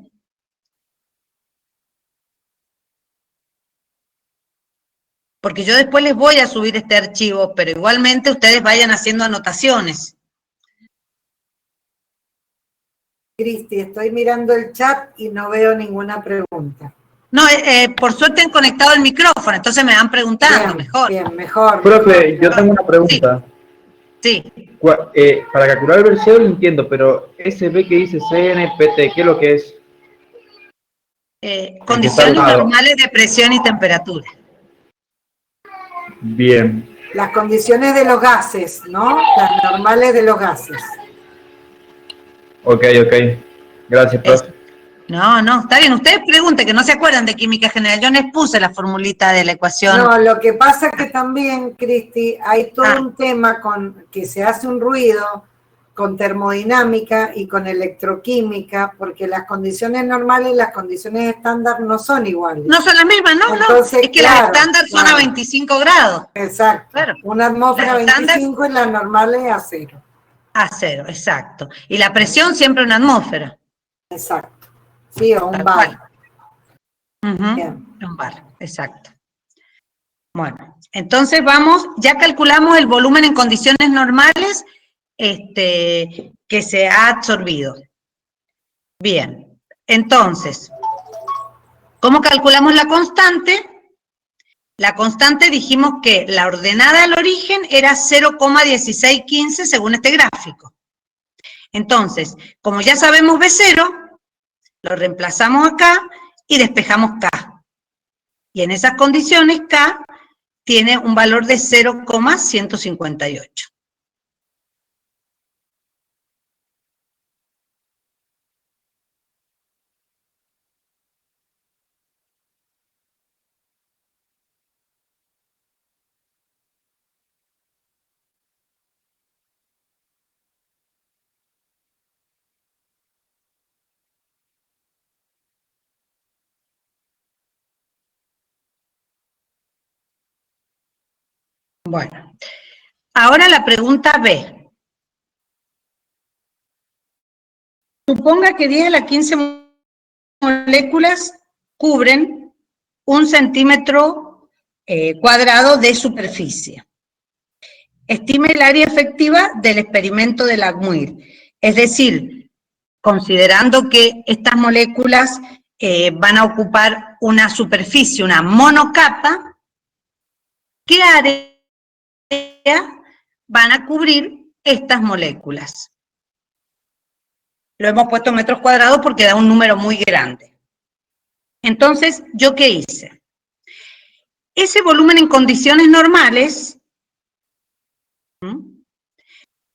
Porque yo después les voy a subir este archivo, pero igualmente ustedes vayan haciendo anotaciones. Cristi, estoy mirando el chat y no veo ninguna pregunta. No, por suerte han conectado el micrófono, entonces me van preguntando mejor. Bien, mejor. Profe, yo tengo una pregunta. Sí. Para calcular el verseo lo entiendo, pero ese B que dice CNPT, ¿qué es lo que es? Condiciones normales de presión y temperatura. Bien. Las condiciones de los gases, ¿no? Las normales de los gases. Ok. Gracias, profe. No, está bien. Ustedes pregunten, que no se acuerdan de química general. Yo les puse la formulita de la ecuación. No, lo que pasa que también, Cristi, hay todo un tema con que se hace un ruido con termodinámica y con electroquímica, porque las condiciones normales y las condiciones estándar no son iguales. No son las mismas, Entonces, es que las estándar son a 25 grados. Exacto. Claro. Una atmósfera a 25 y las normales a 0. A 0, exacto. Y la presión siempre una atmósfera. Exacto. Sí, o un bar. Un bar, exacto. Bueno, entonces ya calculamos el volumen en condiciones normales que se ha absorbido. Bien, entonces, ¿cómo calculamos la constante? La constante dijimos que la ordenada al origen era 0,1615 según este gráfico. Entonces, como ya sabemos B0, lo reemplazamos acá y despejamos K. Y en esas condiciones K tiene un valor de 0,158. Bueno, ahora la pregunta B. Suponga que 10 a la 15 moléculas cubren 1 centímetro cuadrado de superficie. Estime el área efectiva del experimento de Langmuir. Es decir, considerando que estas moléculas van a ocupar una superficie, una monocapa, ¿qué área van a cubrir estas moléculas? Lo hemos puesto en metros cuadrados porque da un número muy grande. Entonces, ¿yo qué hice? Ese volumen en condiciones normales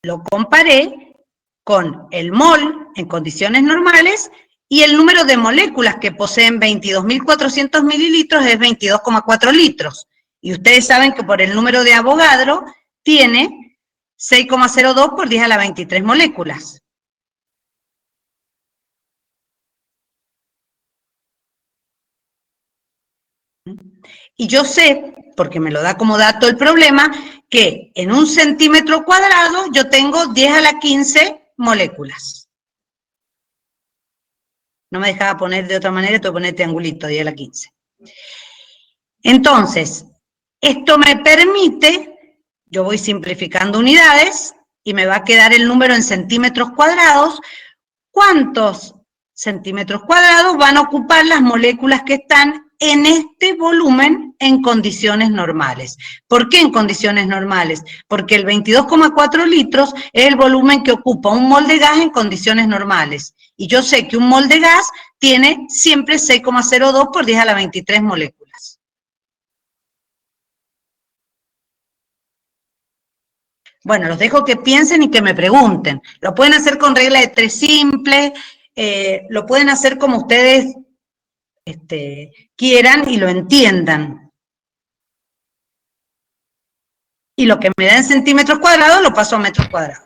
lo comparé con el mol en condiciones normales y el número de moléculas que poseen 22.400 mililitros es 22,4 litros. Y ustedes saben que por el número de Avogadro tiene 6,02 por 10 a la 23 moléculas. Y yo sé, porque me lo da como dato el problema, que en 1 centímetro cuadrado yo tengo 10 a la 15 moléculas. No me dejaba poner de otra manera, tengo que poner triangulito, 10 a la 15. Entonces, esto me permite, yo voy simplificando unidades, y me va a quedar el número en centímetros cuadrados. ¿Cuántos centímetros cuadrados van a ocupar las moléculas que están en este volumen en condiciones normales? ¿Por qué en condiciones normales? Porque el 22,4 litros es el volumen que ocupa un mol de gas en condiciones normales. Y yo sé que un mol de gas tiene siempre 6,02 por 10 a la 23 moléculas. Bueno, los dejo que piensen y que me pregunten. Lo pueden hacer con regla de 3 simple, lo pueden hacer como ustedes quieran y lo entiendan. Y lo que me da en centímetros cuadrados lo paso a metros cuadrados.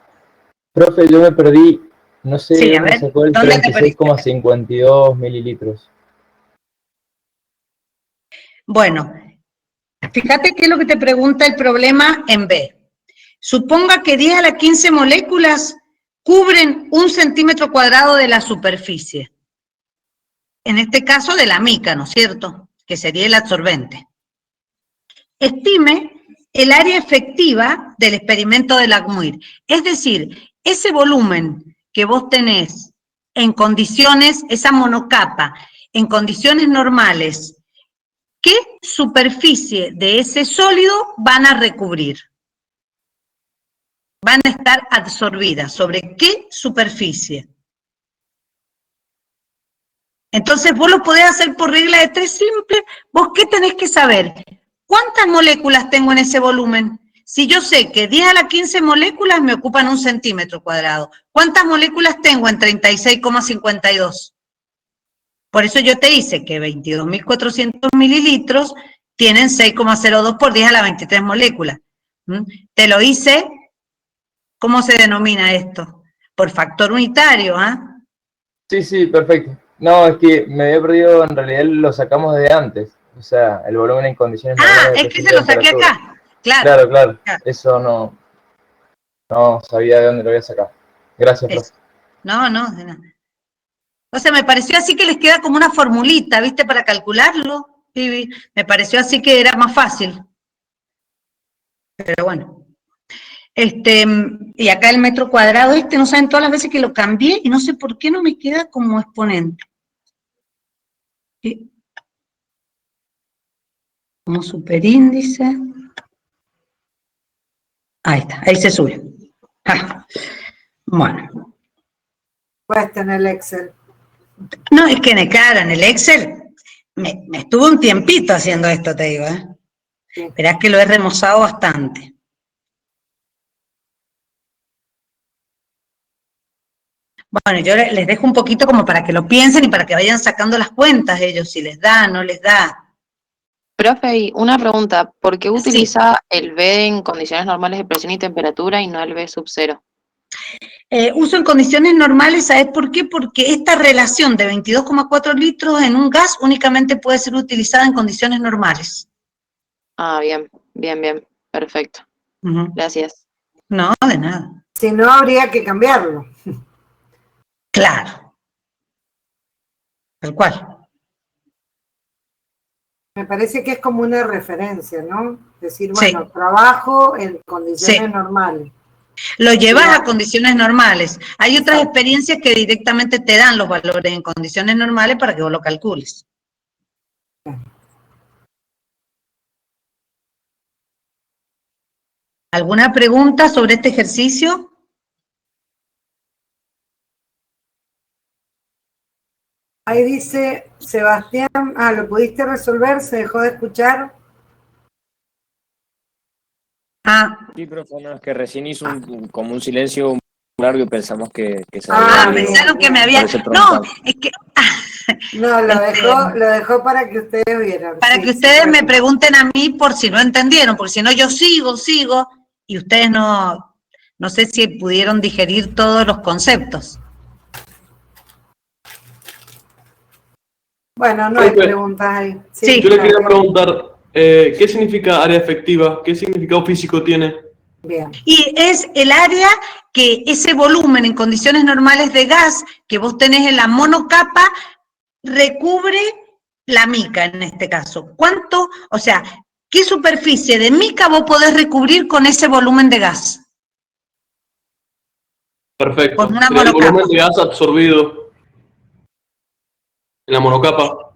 Profe, yo me perdí, no sé Sí, a dónde ver, sacó el ¿dónde te perdiste? 36,52 mililitros. Bueno, fíjate qué es lo que te pregunta el problema en B. Suponga que 10 a la 15 moléculas cubren 1 centímetro cuadrado de la superficie. En este caso de la mica, ¿no es cierto? Que sería el absorbente. Estime el área efectiva del experimento de Langmuir. Es decir, ese volumen que vos tenés en condiciones, esa monocapa, en condiciones normales, ¿qué superficie de ese sólido van a recubrir? Van a estar absorbidas. ¿Sobre qué superficie? Entonces vos lo podés hacer por regla de 3 simple. ¿Vos qué tenés que saber? ¿Cuántas moléculas tengo en ese volumen? Si yo sé que 10 a la 15 moléculas me ocupan 1 centímetro cuadrado, ¿cuántas moléculas tengo en 36,52? Por eso yo te hice que 22.400 mililitros tienen 6,02 por 10 a la 23 moléculas. Te lo hice, ¿cómo se denomina esto? Por factor unitario, ¿ah? Sí, sí, perfecto. No, es que me había perdido, en realidad lo sacamos de antes. O sea, el volumen en condiciones normales. Ah, es que se lo saqué acá. Claro, claro. Eso no sabía de dónde lo había sacado. Gracias, profe. No, de nada. O sea, me pareció así que les queda como una formulita, ¿viste? Para calcularlo. Sí, me pareció así que era más fácil. Pero bueno. Y acá el metro cuadrado no saben todas las veces que lo cambié y no sé por qué no me queda como exponente. ¿Sí? Como superíndice. Ahí está, ahí se sube. Ah, bueno. Puesta en el Excel. No, es que claro, en el Excel me estuve un tiempito haciendo esto, te digo, ¿eh? Verás que lo he remozado bastante. Bueno, yo les dejo un poquito como para que lo piensen y para que vayan sacando las cuentas ellos, si les da, no les da. Profe, y una pregunta, ¿por qué utiliza el V en condiciones normales de presión y temperatura y no el V sub 0? Uso en condiciones normales, ¿sabes por qué? Porque esta relación de 22,4 litros en un gas únicamente puede ser utilizada en condiciones normales. Ah, bien, bien, bien, perfecto. Gracias. No, de nada. Si no, habría que cambiarlo. Claro. Tal cual. Me parece que es como una referencia, ¿no? Decir, bueno, trabajo en condiciones normales. Lo llevas a condiciones normales. Hay otras experiencias que directamente te dan los valores en condiciones normales para que vos lo calcules. ¿Alguna pregunta sobre este ejercicio? Ahí dice Sebastián, ¿lo pudiste resolver? ¿Se dejó de escuchar? Sí, profe, no, es que recién hizo como un silencio muy largo y pensamos que se pensaron que me había... No, es que... No, lo dejó para que ustedes vieran. Para que ustedes me pregunten a mí por si no entendieron, porque si no yo sigo, y ustedes no sé si pudieron digerir todos los conceptos. Bueno, no hay preguntas ahí. Sí, yo le quería preguntar, ¿qué significa área efectiva? ¿Qué significado físico tiene? Bien. Y es el área que ese volumen en condiciones normales de gas que vos tenés en la monocapa recubre la mica en este caso. ¿Cuánto? O sea, ¿qué superficie de mica vos podés recubrir con ese volumen de gas? Perfecto. Con una El monocapa. volumen de gas absorbido en la monocapa.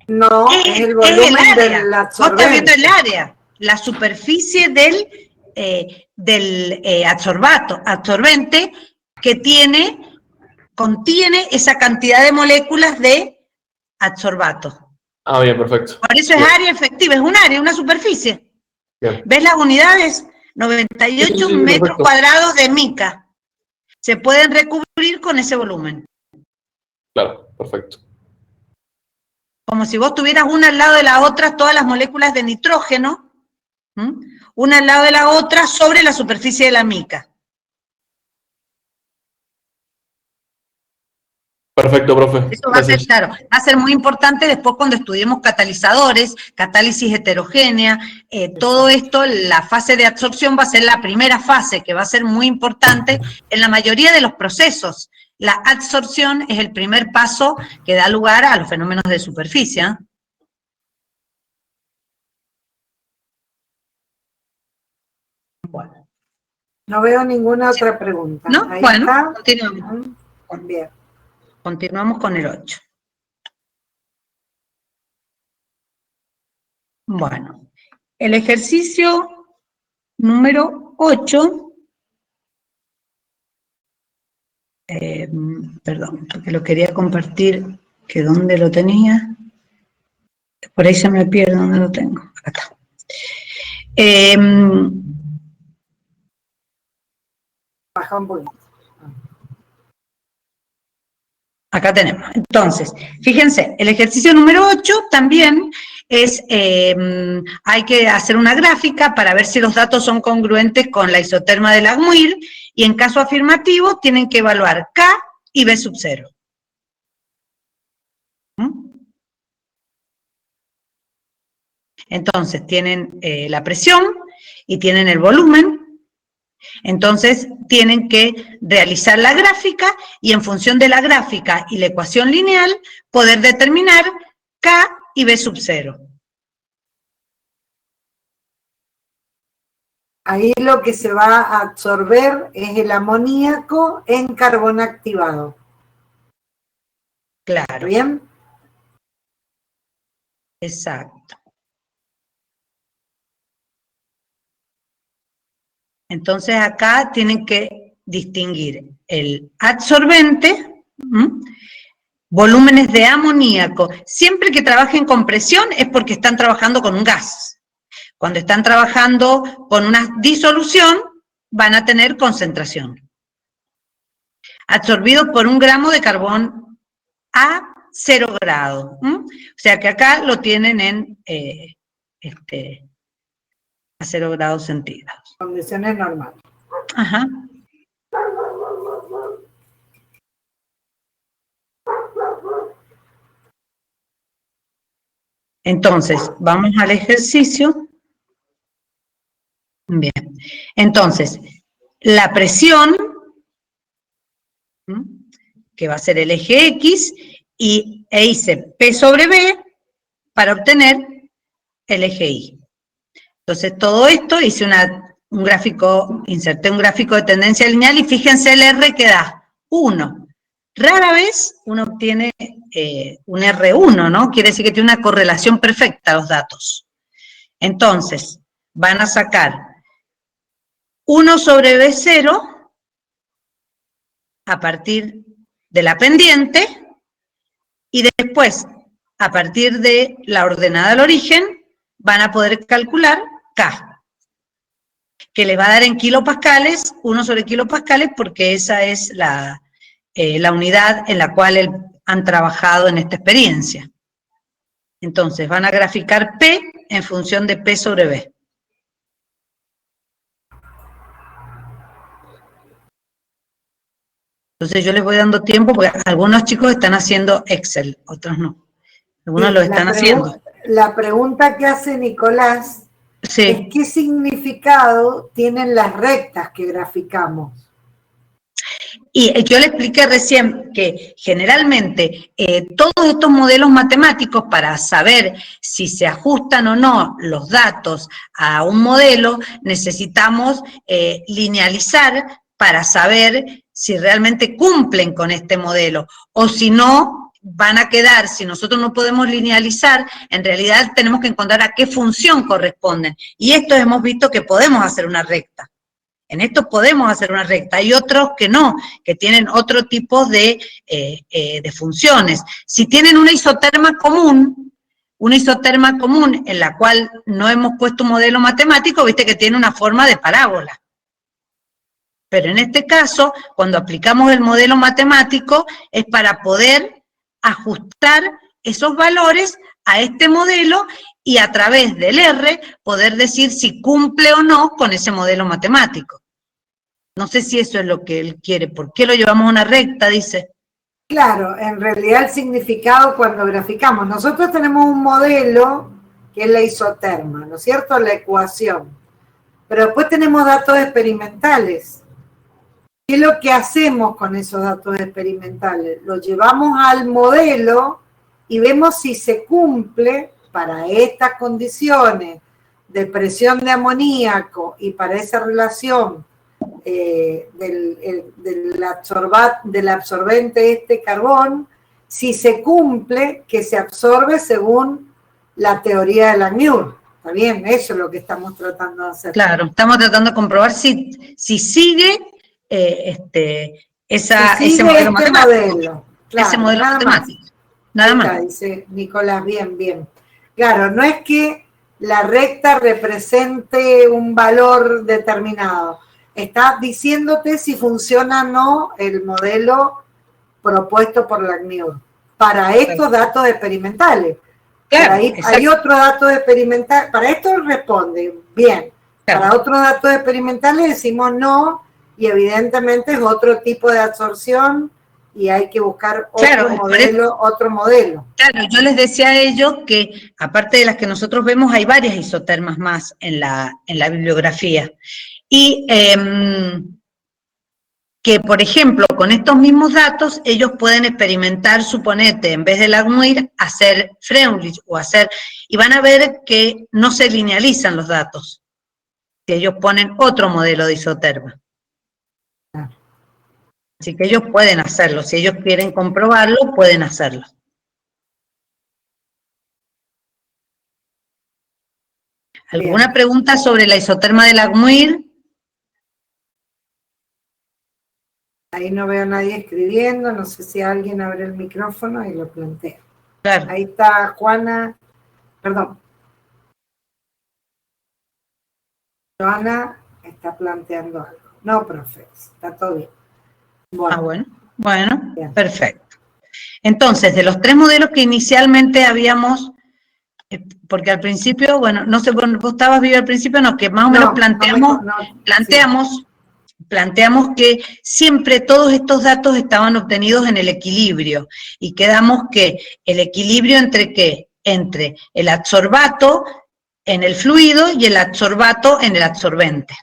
No, es el volumen del absorbente. Vos estás viendo el área, la superficie del absorbente que contiene esa cantidad de moléculas de adsorbato. Ah, bien, perfecto. Por eso es área efectiva, es un área, una superficie. Bien. ¿Ves las unidades? 98 Sí, metros perfecto. cuadrados de mica. Se pueden recubrir con ese volumen. Claro, perfecto. Como si vos tuvieras una al lado de la otra, todas las moléculas de nitrógeno, una al lado de la otra sobre la superficie de la mica. Perfecto, profe. Eso va a ser, claro, va a ser muy importante después cuando estudiemos catalizadores, catálisis heterogénea, todo esto, la fase de absorción va a ser la primera fase, que va a ser muy importante en la mayoría de los procesos. La adsorción es el primer paso que da lugar a los fenómenos de superficie. Bueno. No veo ninguna otra pregunta. ¿No? Ahí Bueno, está. continuamos. Bien. Continuamos con el 8. Bueno, el ejercicio número 8, perdón, porque lo quería compartir, que dónde lo tenía, por ahí se me pierde dónde lo tengo, acá está. Baja un poquito. Acá tenemos. Entonces, fíjense, el ejercicio número 8 también es, hay que hacer una gráfica para ver si los datos son congruentes con la isoterma de Langmuir, y en caso afirmativo tienen que evaluar K y B sub 0. Entonces, tienen la presión y tienen el volumen. Entonces, tienen que realizar la gráfica y en función de la gráfica y la ecuación lineal, poder determinar K y B sub 0. Ahí lo que se va a absorber es el amoníaco en carbón activado. Claro. ¿Bien? Exacto. Entonces acá tienen que distinguir el adsorbente, volúmenes de amoníaco. Siempre que trabajen con presión es porque están trabajando con un gas. Cuando están trabajando con una disolución, van a tener concentración. Absorbido por 1 gramo de carbón a 0 grados. O sea que acá lo tienen en a 0 grados centígrados. Condiciones normales. Ajá. Entonces, vamos al ejercicio. Bien. Entonces, la presión, que va a ser el eje X, e hice P sobre B para obtener el eje Y. Entonces, todo esto hice un gráfico, inserté un gráfico de tendencia lineal y fíjense el R que da 1. Rara vez uno obtiene un R1, ¿no? Quiere decir que tiene una correlación perfecta los datos. Entonces, van a sacar 1 sobre B0 a partir de la pendiente y después, a partir de la ordenada al origen, van a poder calcular K, que les va a dar en kilopascales, 1 sobre kilopascales, porque esa es la unidad en la cual han trabajado en esta experiencia. Entonces, van a graficar P en función de P sobre B. Entonces, yo les voy dando tiempo, porque algunos chicos están haciendo Excel, otros no. Algunos Sí, lo están haciendo. La pregunta que hace Nicolás es ¿qué significado tienen las rectas que graficamos? Y yo le expliqué recién que generalmente todos estos modelos matemáticos, para saber si se ajustan o no los datos a un modelo, necesitamos linealizar para saber si realmente cumplen con este modelo, o si no, van a quedar, si nosotros no podemos linealizar, en realidad tenemos que encontrar a qué función corresponden, y esto hemos visto que podemos hacer una recta. En esto podemos hacer una recta. Hay otros que no, que tienen otro tipo de funciones. Si tienen una isoterma común en la cual no hemos puesto un modelo matemático, viste que tiene una forma de parábola. Pero en este caso, cuando aplicamos el modelo matemático, es para poder ajustar esos valores a este modelo y a través del R poder decir si cumple o no con ese modelo matemático. No sé si eso es lo que él quiere. ¿Por qué lo llevamos a una recta? Dice. Claro, en realidad el significado cuando graficamos. Nosotros tenemos un modelo que es la isoterma, ¿no es cierto? La ecuación. Pero después tenemos datos experimentales. ¿Qué es lo que hacemos con esos datos experimentales? Los llevamos al modelo y vemos si se cumple para estas condiciones de presión de amoníaco y para esa relación del absorbente carbón, si se cumple que se absorbe según la teoría de Langmuir. ¿Está bien? Eso es lo que estamos tratando de hacer. Claro, estamos tratando de comprobar si sigue ese modelo matemático. Claro, ese modelo matemático. Nada más. Dice Nicolás, bien. Claro, no es que la recta represente un valor determinado. Está diciéndote si funciona o no el modelo propuesto por Langmuir para estos datos experimentales. Claro, ahí hay otro dato experimental. Para esto responde bien. Claro. Para otros datos experimentales decimos no, y evidentemente es otro tipo de absorción y hay que buscar otro modelo. Claro, yo les decía a ellos que aparte de las que nosotros vemos hay varias isotermas más en la bibliografía. Y que, por ejemplo, con estos mismos datos, ellos pueden experimentar, suponete, en vez de Langmuir, hacer Freundlich y van a ver que no se linealizan los datos, si ellos ponen otro modelo de isoterma. Así que ellos pueden hacerlo, si ellos quieren comprobarlo, pueden hacerlo. ¿Alguna pregunta sobre la isoterma de Langmuir? Ahí no veo a nadie escribiendo, no sé si alguien abre el micrófono y lo plantea. Claro. Ahí está Juana, perdón. Joana está planteando algo. No, profe, está todo bien. Bueno, bueno, perfecto. Entonces, de los 3 modelos que inicialmente habíamos, porque al principio, bueno, no sé, vos estabas vivo al principio, no, que más o menos planteamos que siempre todos estos datos estaban obtenidos en el equilibrio, y quedamos que el equilibrio entre ¿qué? Entre el adsorbato en el fluido y el adsorbato en el absorbente.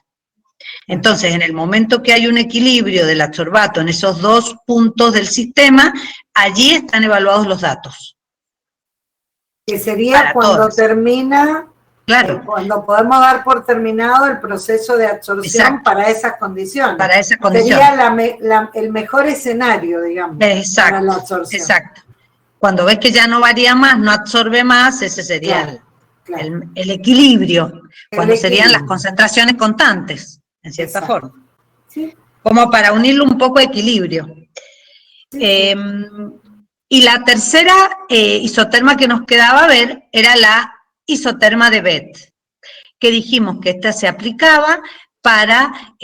Entonces, en el momento que hay un equilibrio del adsorbato en esos 2 puntos del sistema, allí están evaluados los datos. Que sería cuando termina, cuando podemos dar por terminado el proceso de absorción para esas condiciones. Para esa condición. Sería el mejor escenario, digamos, para la absorción. Exacto. Cuando ves que ya no varía más, no absorbe más, ese sería el equilibrio, cuando serían las concentraciones constantes, en cierta forma. Sí. Como para unirlo un poco a equilibrio. Y la tercera isoterma que nos quedaba ver era la isoterma de Bethe, que dijimos que esta se aplicaba para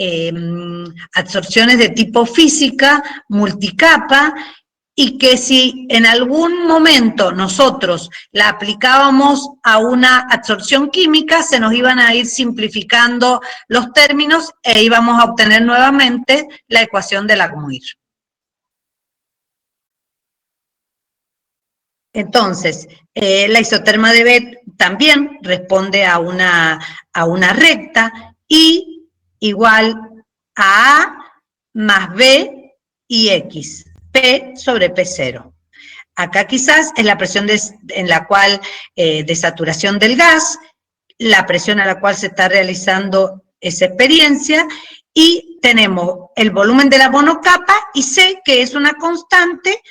absorciones de tipo física, multicapa, y que si en algún momento nosotros la aplicábamos a una absorción química, se nos iban a ir simplificando los términos e íbamos a obtener nuevamente la ecuación de Langmuir. Entonces, la isoterma de Bethe también responde a una recta I igual a A más B y X. P sobre P0. Acá quizás es la presión en la cual, de saturación del gas, la presión a la cual se está realizando esa experiencia, y tenemos el volumen de la monocapa y C, que es una constante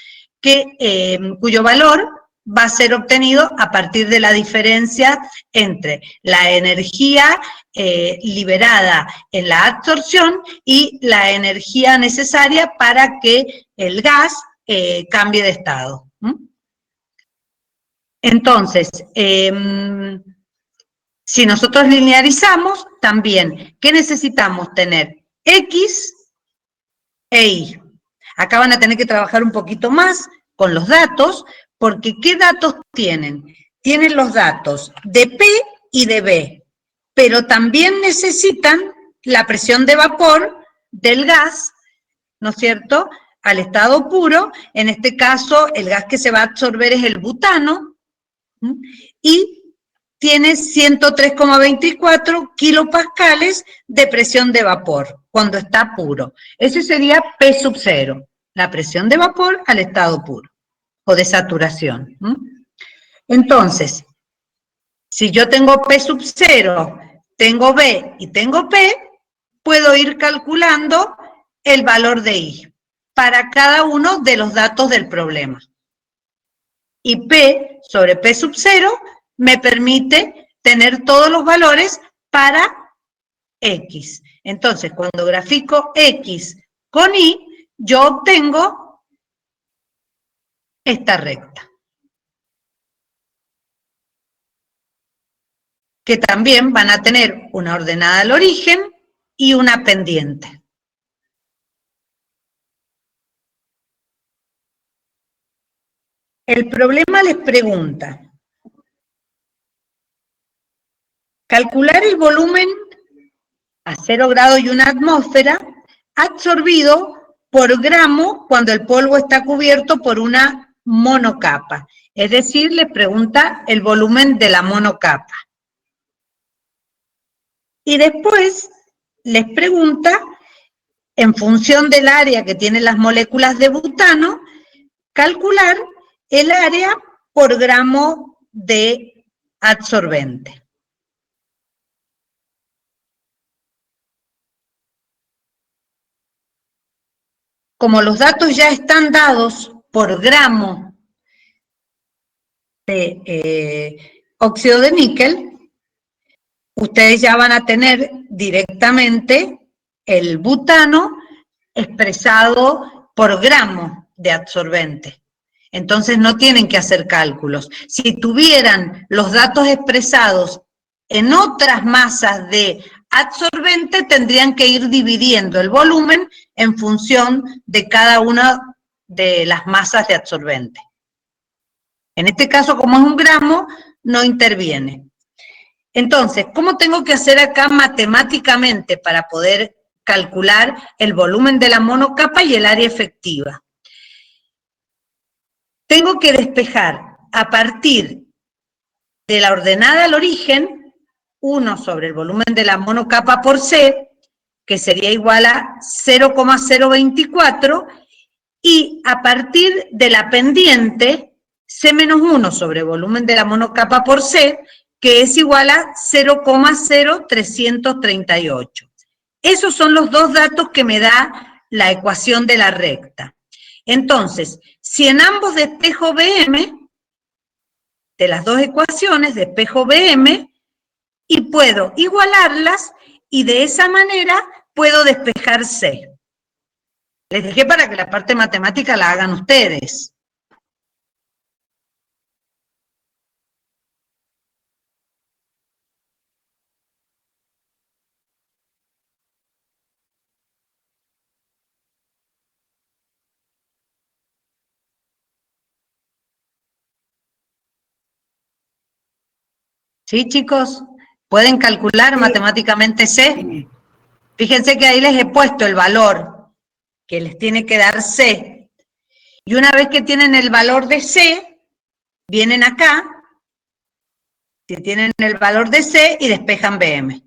cuyo valor va a ser obtenido a partir de la diferencia entre la energía liberada en la absorción y la energía necesaria para que el gas cambie de estado. Entonces, si nosotros linearizamos, también, ¿qué necesitamos tener? X e Y. Acá van a tener que trabajar un poquito más con los datos, porque ¿qué datos tienen? Tienen los datos de P y de B, pero también necesitan la presión de vapor del gas, ¿no es cierto?, al estado puro. En este caso, el gas que se va a absorber es el butano, y tiene 103,24 kilopascales de presión de vapor cuando está puro. Ese sería P sub 0, la presión de vapor al estado puro, o de saturación. Entonces, si yo tengo P sub 0, tengo B y tengo P, puedo ir calculando el valor de I para cada uno de los datos del problema. Y P sobre P sub 0 me permite tener todos los valores para X. Entonces, cuando grafico X con Y, yo obtengo esta recta, que también van a tener una ordenada al origen y una pendiente. El problema les pregunta: calcular el volumen a 0 grados y 1 atmósfera absorbido por gramo cuando el polvo está cubierto por una monocapa. Es decir, les pregunta el volumen de la monocapa. Y después les pregunta, en función del área que tienen las moléculas de butano, calcular el área por gramo de absorbente. Como los datos ya están dados por gramo de óxido de níquel, ustedes ya van a tener directamente el butano expresado por gramo de absorbente. Entonces no tienen que hacer cálculos. Si tuvieran los datos expresados en otras masas de adsorbente tendrían que ir dividiendo el volumen en función de cada una de las masas de adsorbente. En este caso, como es 1 gramo, no interviene. Entonces, ¿cómo tengo que hacer acá matemáticamente para poder calcular el volumen de la monocapa y el área efectiva? Tengo que despejar a partir de la ordenada al origen 1 sobre el volumen de la monocapa por C, que sería igual a 0,024, y a partir de la pendiente C menos 1 sobre volumen de la monocapa por C, que es igual a 0,0338. Esos son los dos datos que me da la ecuación de la recta. Entonces, si en ambos despejo BM, de las dos ecuaciones, despejo BM, y puedo igualarlas, y de esa manera puedo despejar C. Les dejé para que la parte matemática la hagan ustedes. ¿Sí, chicos? ¿Pueden calcular matemáticamente C? Fíjense que ahí les he puesto el valor que les tiene que dar C. Y una vez que tienen el valor de C, vienen acá, si tienen el valor de C, y despejan BM.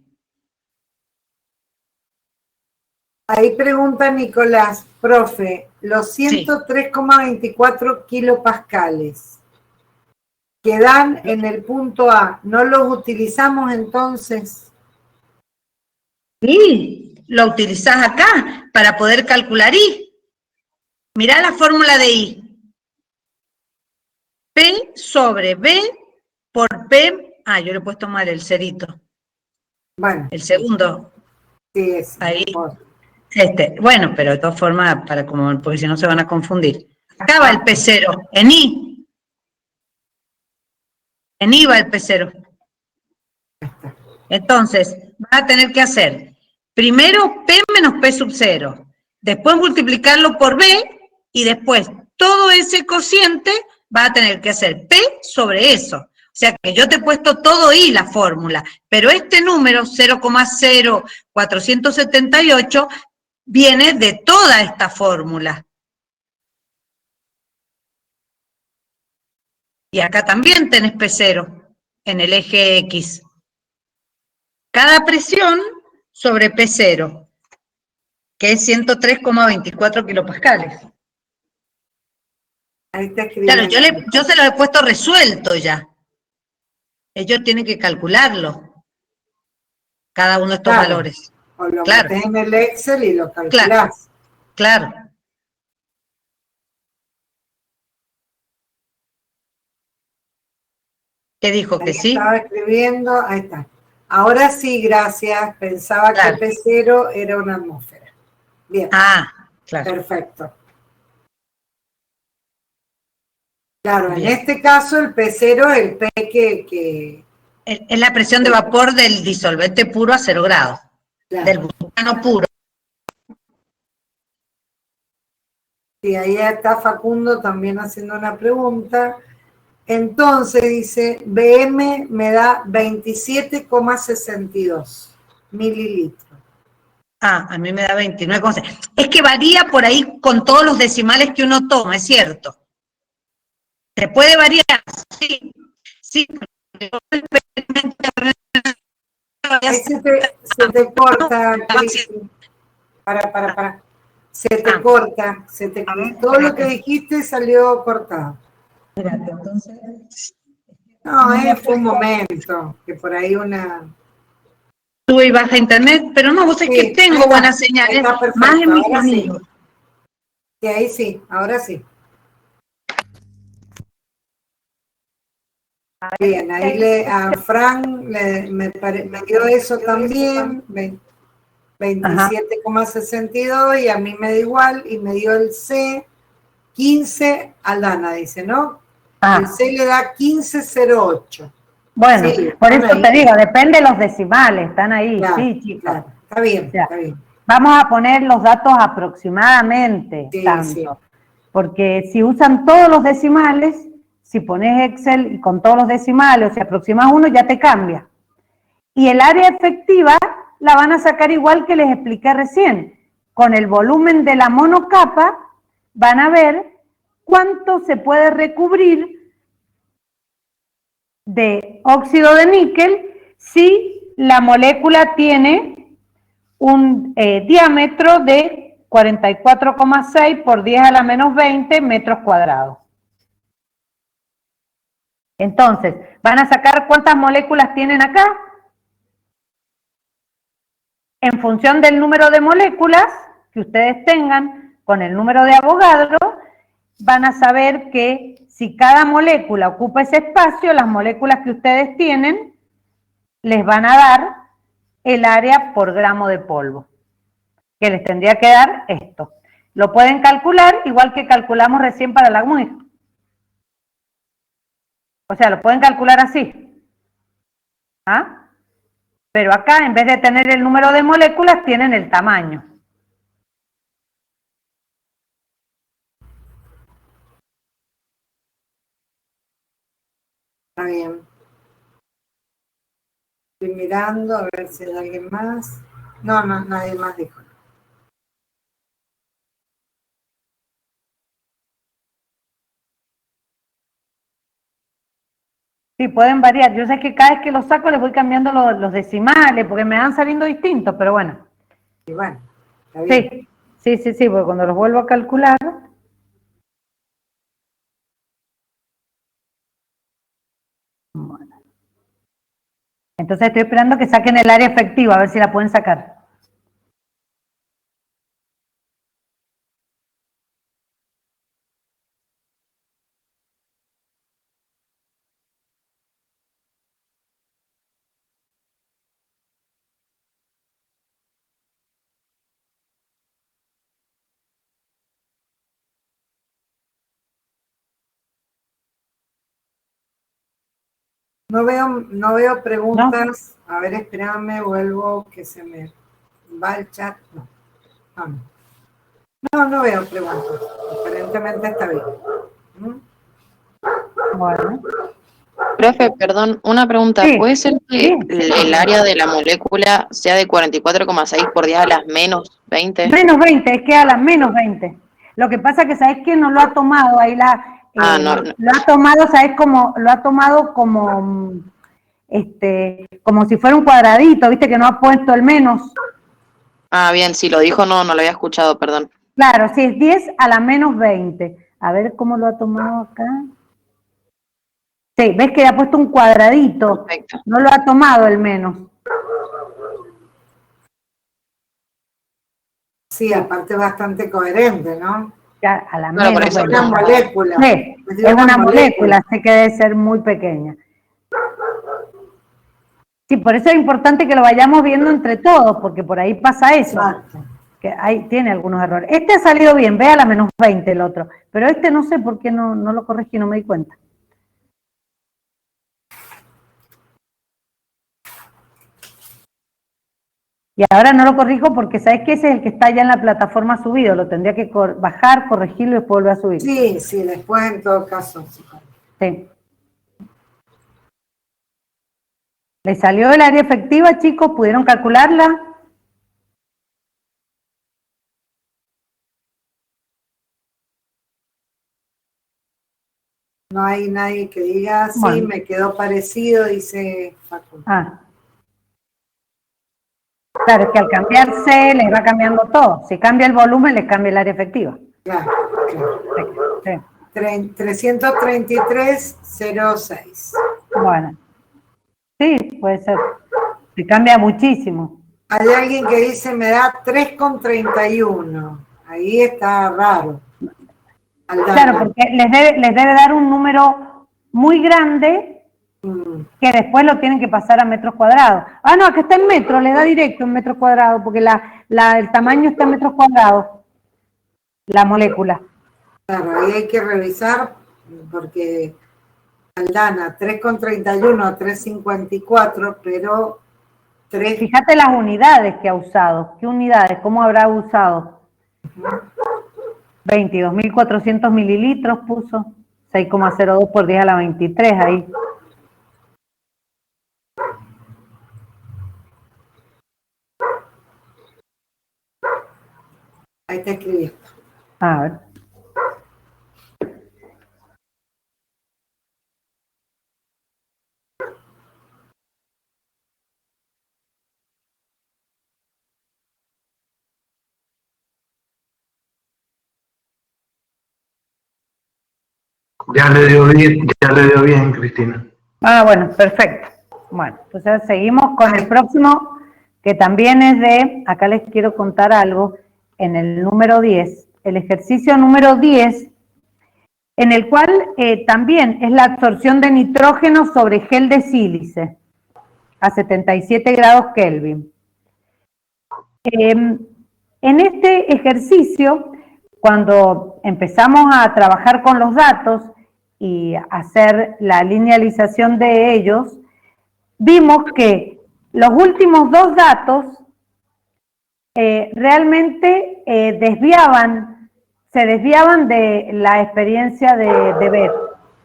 Ahí pregunta Nicolás, profe, los 103,24 kilopascales que dan en el punto A, ¿no los utilizamos entonces? Sí, lo utilizás acá para poder calcular I. Mirá la fórmula de I. P sobre B por P. Ah, yo le he puesto mal el cerito. Bueno. El segundo. Sí, es. Ahí. Bueno, pero de todas formas, porque si no se van a confundir. Acá va el P0, en I. En I va el P0. Entonces, van a tener que hacer primero P menos P sub 0, después multiplicarlo por B, y después todo ese cociente va a tener que hacer P sobre eso. O sea que yo te he puesto todo I la fórmula, pero este número, 0,0478, viene de toda esta fórmula. Y acá también tenés P0 en el eje X. Cada presión sobre P0, que es 103,24 kilopascales. Ahí está escribiendo. Claro, yo se lo he puesto resuelto ya. Ellos tienen que calcularlo, cada uno de estos valores. O lo metés en el Excel y lo calculás. Claro. ¿Qué dijo? ¿Que sí? Estaba escribiendo, ahí está. Ahora sí, gracias. Pensaba que P0 era una atmósfera. Bien. Ah, claro. Perfecto. Claro, en este caso el P0 es el P que... Es la presión de vapor del disolvente puro a 0 grados. Claro. Del butano puro. Y ahí está Facundo también haciendo una pregunta. Entonces dice, BM me da 27,62 mililitros. Ah, a mí me da 29,6. Es que varía por ahí con todos los decimales que uno toma, es cierto. Se puede variar, sí. Sí. Ahí se te corta, Cristi. Para. Se te corta. Todo lo que dijiste salió cortado. Espérate, entonces. No, fue un momento, que por ahí una... Sube y baja internet, pero no, vos es que tengo buenas señales, más en mis amigos. Y ahí sí, ahora sí. Bien, ahí a Fran me dio eso también, 27,62, y a mí me da igual, y me dio el C, 15, Aldana dice, ¿no? El C le da 15,08. Bueno, Sí, por están eso ahí. te digo, depende de los decimales, están ahí, Claro, sí, chicos. claro. Está bien, O sea, está bien. vamos a poner los datos aproximadamente, Sí, tanto. sí. Porque si usan todos los decimales, si pones Excel y con todos los decimales, o si aproximas uno, ya te cambia. Y el área efectiva la van a sacar igual que les expliqué recién. Con el volumen de la monocapa van a ver cuánto se puede recubrir de óxido de níquel si la molécula tiene un diámetro de 44,6 por 10 a la menos 20 metros cuadrados. Entonces, van a sacar cuántas moléculas tienen acá. En función del número de moléculas que ustedes tengan con el número de Avogadro, van a saber que si cada molécula ocupa ese espacio, las moléculas que ustedes tienen les van a dar el área por gramo de polvo, que les tendría que dar esto. Lo pueden calcular igual que calculamos recién para la muestra. O sea, lo pueden calcular así. ¿Ah? Pero acá, en vez de tener el número de moléculas, tienen el tamaño. Está bien. Estoy mirando a ver si hay alguien más. No, no, nadie más dijo. Sí, pueden variar. Yo sé que cada vez que los saco les voy cambiando los decimales, porque me van saliendo distintos, pero bueno. Y bueno, está bien. Sí, porque cuando los vuelvo a calcular... Bueno. Entonces estoy esperando que saquen el área efectiva, a ver si la pueden sacar. No veo preguntas. No. A ver, espérame, vuelvo que se me va el chat. No veo preguntas. Aparentemente está bien. Bueno. Profe, perdón, una pregunta. Sí, ¿Puede ser que sí. el área de la molécula sea de 44,6 por 10 a las menos 20? Menos 20, es que a las menos 20. Lo que pasa que, ¿sabes qué? No lo ha tomado ahí No. Lo ha tomado, ¿sabes cómo? Lo ha tomado como, como si fuera un cuadradito, ¿viste? Que no ha puesto el menos. Ah, bien, si lo dijo, no lo había escuchado, perdón. Claro, sí, es 10 a la menos 20. A ver cómo lo ha tomado acá. Sí, ves que ha puesto un cuadradito. Perfecto. No lo ha tomado el menos. Sí, aparte bastante coherente, ¿no? Ya, a la Bueno, menos Es 20. una molécula. Sí, es una molécula, así que debe ser muy pequeña. Sí, por eso es importante que lo vayamos viendo entre todos, porque por ahí pasa eso. Exacto. Que ahí tiene algunos errores. Este ha salido bien, ve a la menos 20 el otro, pero este no sé por qué no lo corregí, no me di cuenta. Y ahora no lo corrijo porque sabes que ese es el que está ya en la plataforma subido, lo tendría que bajar, corregirlo y después volver a subir. Sí, después en todo caso. Sí. ¿Le salió el área efectiva, chicos? ¿Pudieron calcularla? No hay nadie que diga, sí, Bueno. me quedó parecido, dice Facundo. Claro, es que al cambiarse les va cambiando todo. Si cambia el volumen, les cambia el área efectiva. Claro. Sí. 333,06. Bueno. Sí, puede ser. Se cambia muchísimo. Hay alguien que dice, me da 3,31. Ahí está raro. Claro, porque les debe dar un número muy grande que después lo tienen que pasar a metros cuadrados. Ah, no, que está en metros, le da directo en metros cuadrados, porque el tamaño está en metros cuadrados, la molécula. Claro, ahí hay que revisar, porque Aldana, 3,31 a 3,54, pero 3... Fíjate las unidades que ha usado. ¿Qué unidades? ¿Cómo habrá usado? 22.400 mililitros puso. 6,02 por 10 a la 23 ahí. Ahí te escribí. A ver. Ya le dio bien, Cristina. Ah, bueno, perfecto. Bueno, entonces seguimos con el próximo, que también es de, acá les quiero contar algo, en el número 10, el ejercicio número 10, en el cual también es la absorción de nitrógeno sobre gel de sílice a 77 grados Kelvin. En este ejercicio, cuando empezamos a trabajar con los datos y hacer la linealización de ellos, vimos que los últimos dos datos realmente se desviaban de la experiencia de Beth,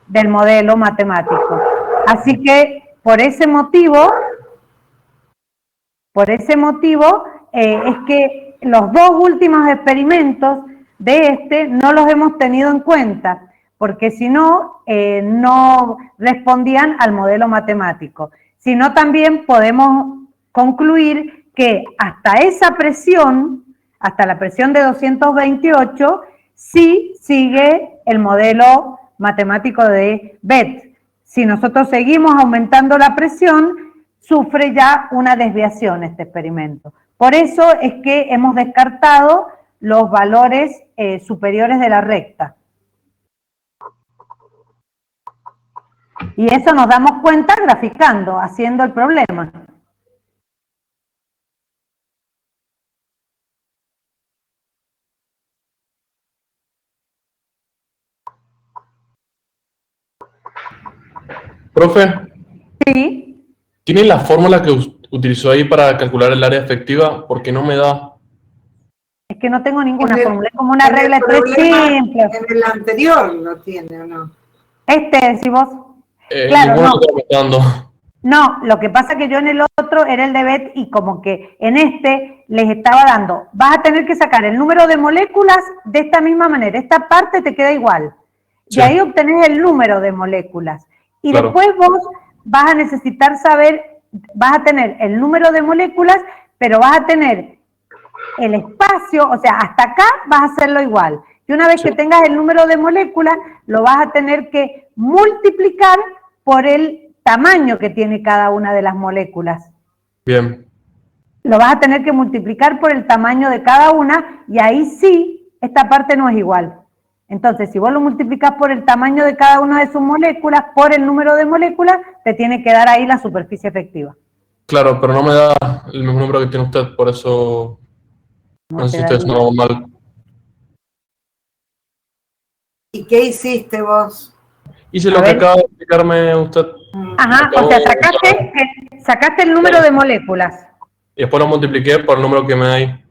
del modelo matemático. Así que por ese motivo es que los dos últimos experimentos de este no los hemos tenido en cuenta, porque si no, no respondían al modelo matemático. Sino también podemos concluir que hasta esa presión, hasta la presión de 228, sí sigue el modelo matemático de Beth. Si nosotros seguimos aumentando la presión, sufre ya una desviación este experimento. Por eso es que hemos descartado los valores superiores de la recta. Y eso nos damos cuenta graficando, haciendo el problema. Profe. Sí. ¿Tiene la fórmula que utilizó ahí para calcular el área efectiva? Porque no me da. Es que no tengo ninguna fórmula, es como una regla de tres simple. En el anterior lo tiene, ¿o no? Si vos. Claro, no. No, lo que pasa es que yo en el otro era el de Beth y como que en este les estaba dando, vas a tener que sacar el número de moléculas de esta misma manera, esta parte te queda igual. Sí. Y ahí obtenés el número de moléculas. Y claro, después vos vas a necesitar saber, vas a tener el número de moléculas, pero vas a tener el espacio, o sea, hasta acá vas a hacerlo igual. Y una vez que tengas el número de moléculas, lo vas a tener que multiplicar por el tamaño que tiene cada una de las moléculas. Bien. Lo vas a tener que multiplicar por el tamaño de cada una y ahí sí, esta parte no es igual. Entonces, si vos lo multiplicás por el tamaño de cada una de sus moléculas, por el número de moléculas, te tiene que dar ahí la superficie efectiva. Claro, pero no me da el mismo número que tiene usted, por eso no sé si ustedes no mal. ¿Y qué hiciste vos? Hice lo que acaba de explicarme usted. Ajá, o sea, sacaste el número de moléculas. Y después lo multipliqué por el número que me da ahí.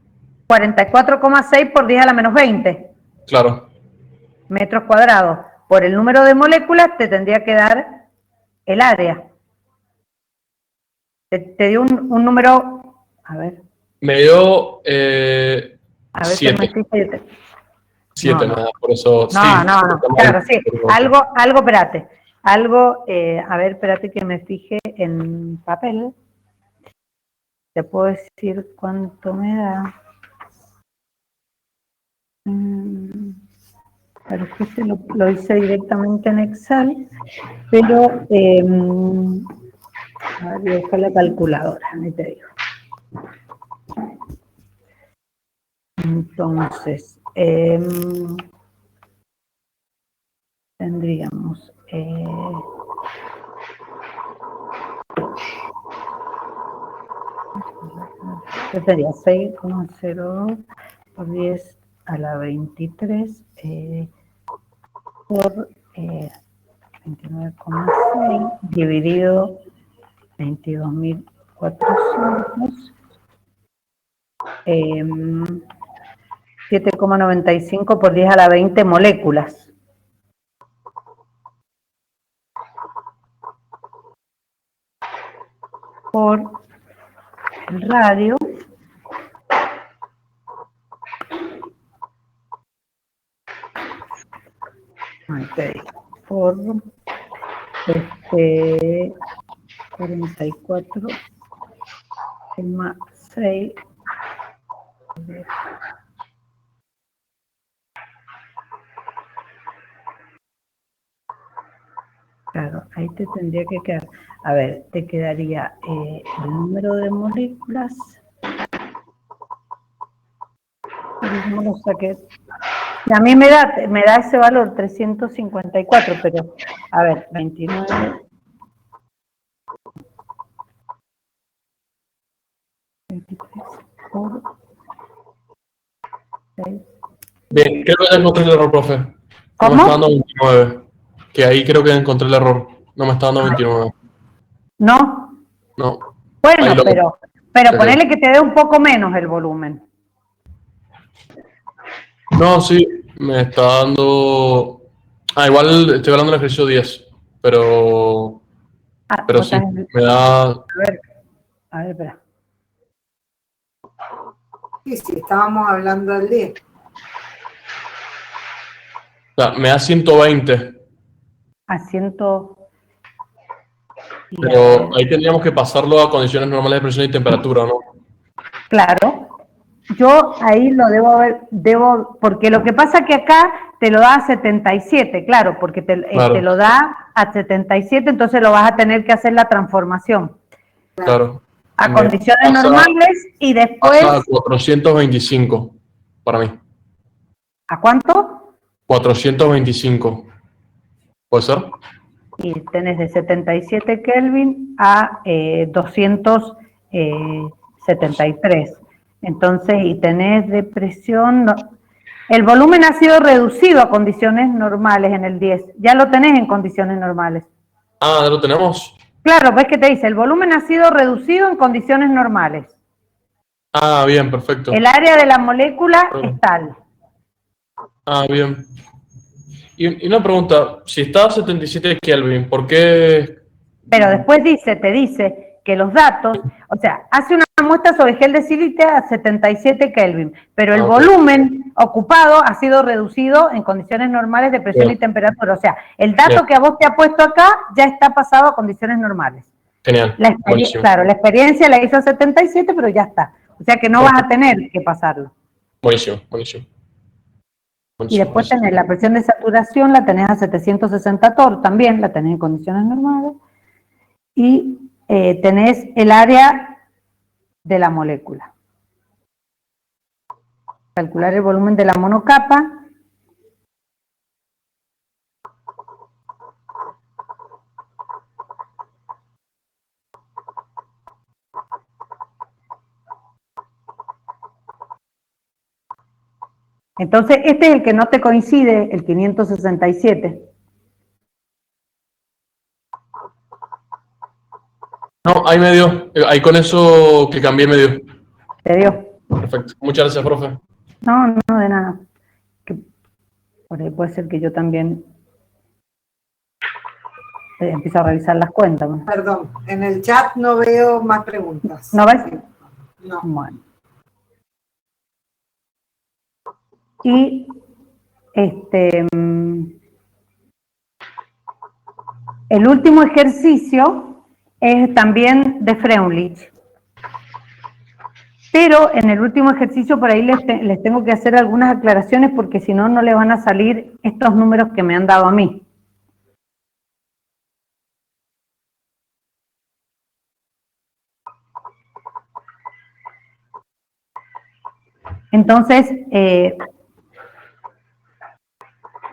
44,6 por 10 a la menos 20. Claro. Metros cuadrados. Por el número de moléculas te tendría que dar el área. Te dio un número, a ver. Me dio a ver 7. 7, no, nada, por eso. No, claro, sí. Algo, espérate. Algo, a ver, espérate que me fije en papel. Te puedo decir cuánto me da. Pero es que este lo hice directamente en Excel, pero a ver, voy a buscar la calculadora, ahí te digo. Entonces, tendríamos sería 6,02 por 10 a la 23 por 29,6 dividido 22.400, 7,95 por 10 a la 20 moléculas. Por el radio. Ok, por 44,6. Claro, ahí te tendría que quedar. A ver, te quedaría el número de moléculas. ¿Cómo lo saqué? A mí me da ese valor, 354, pero, a ver, 29. 23 por 6. Bien, creo que ya encontré el error, profe. No ¿Cómo? me está dando 29. Que ahí creo que encontré el error. No me está dando 29. ¿No? No. Bueno, Ahí lo- pero Ok. ponele que te dé un poco menos el volumen. No, sí, me está dando... igual estoy hablando del ejercicio 10, pero vos sí, estás- me da... A ver, espera. Sí, sí, estábamos hablando del 10. me da 120, A 100. pero ahí tendríamos que pasarlo a condiciones normales de presión y temperatura, ¿no? Claro. Yo ahí lo porque lo que pasa es que acá te lo da a 77, claro, porque Claro. te lo da a 77, entonces lo vas a tener que hacer la transformación Claro. a Me condiciones pasa- normales y después, Pasa a 425 para mí. ¿a cuánto? 425. ¿Puede ser? Y tenés de 77 Kelvin a 273. Entonces, y tenés de presión... El volumen ha sido reducido a condiciones normales en el 10. Ya lo tenés en condiciones normales. ¿Ya lo tenemos? Claro, ves que te dice, el volumen ha sido reducido en condiciones normales. Bien, perfecto. El área de la molécula es tal. Bien. Y una pregunta, si está a 77 Kelvin, ¿por qué? Pero después te dice que los datos, o sea, hace una muestra sobre gel de sílice a 77 Kelvin, pero el Ok. volumen ocupado ha sido reducido en condiciones normales de presión Bien. y temperatura. O sea, el dato Bien. que a vos te ha puesto acá ya está pasado a condiciones normales. Genial. Buenísimo. Claro, la experiencia la hizo a 77, pero ya está. O sea que no vas a tener que pasarlo. Buenísimo, buenísimo. Y después tenés la presión de saturación, la tenés a 760 torr, también la tenés en condiciones normales. Y tenés el área de la molécula. Calcular el volumen de la monocapa. Entonces, este es el que no te coincide, el 567. No, ahí me dio. Ahí con eso que cambié me dio. ¿Te dio? Perfecto. Muchas gracias, profe. No, de nada. Por ahí puede ser que yo también empiezo a revisar las cuentas, ¿no? Perdón, en el chat no veo más preguntas. ¿No ves? No. Bueno. Y el último ejercicio es también de Freundlich. Pero en el último ejercicio por ahí les tengo que hacer algunas aclaraciones porque si no, no les van a salir estos números que me han dado a mí. Entonces,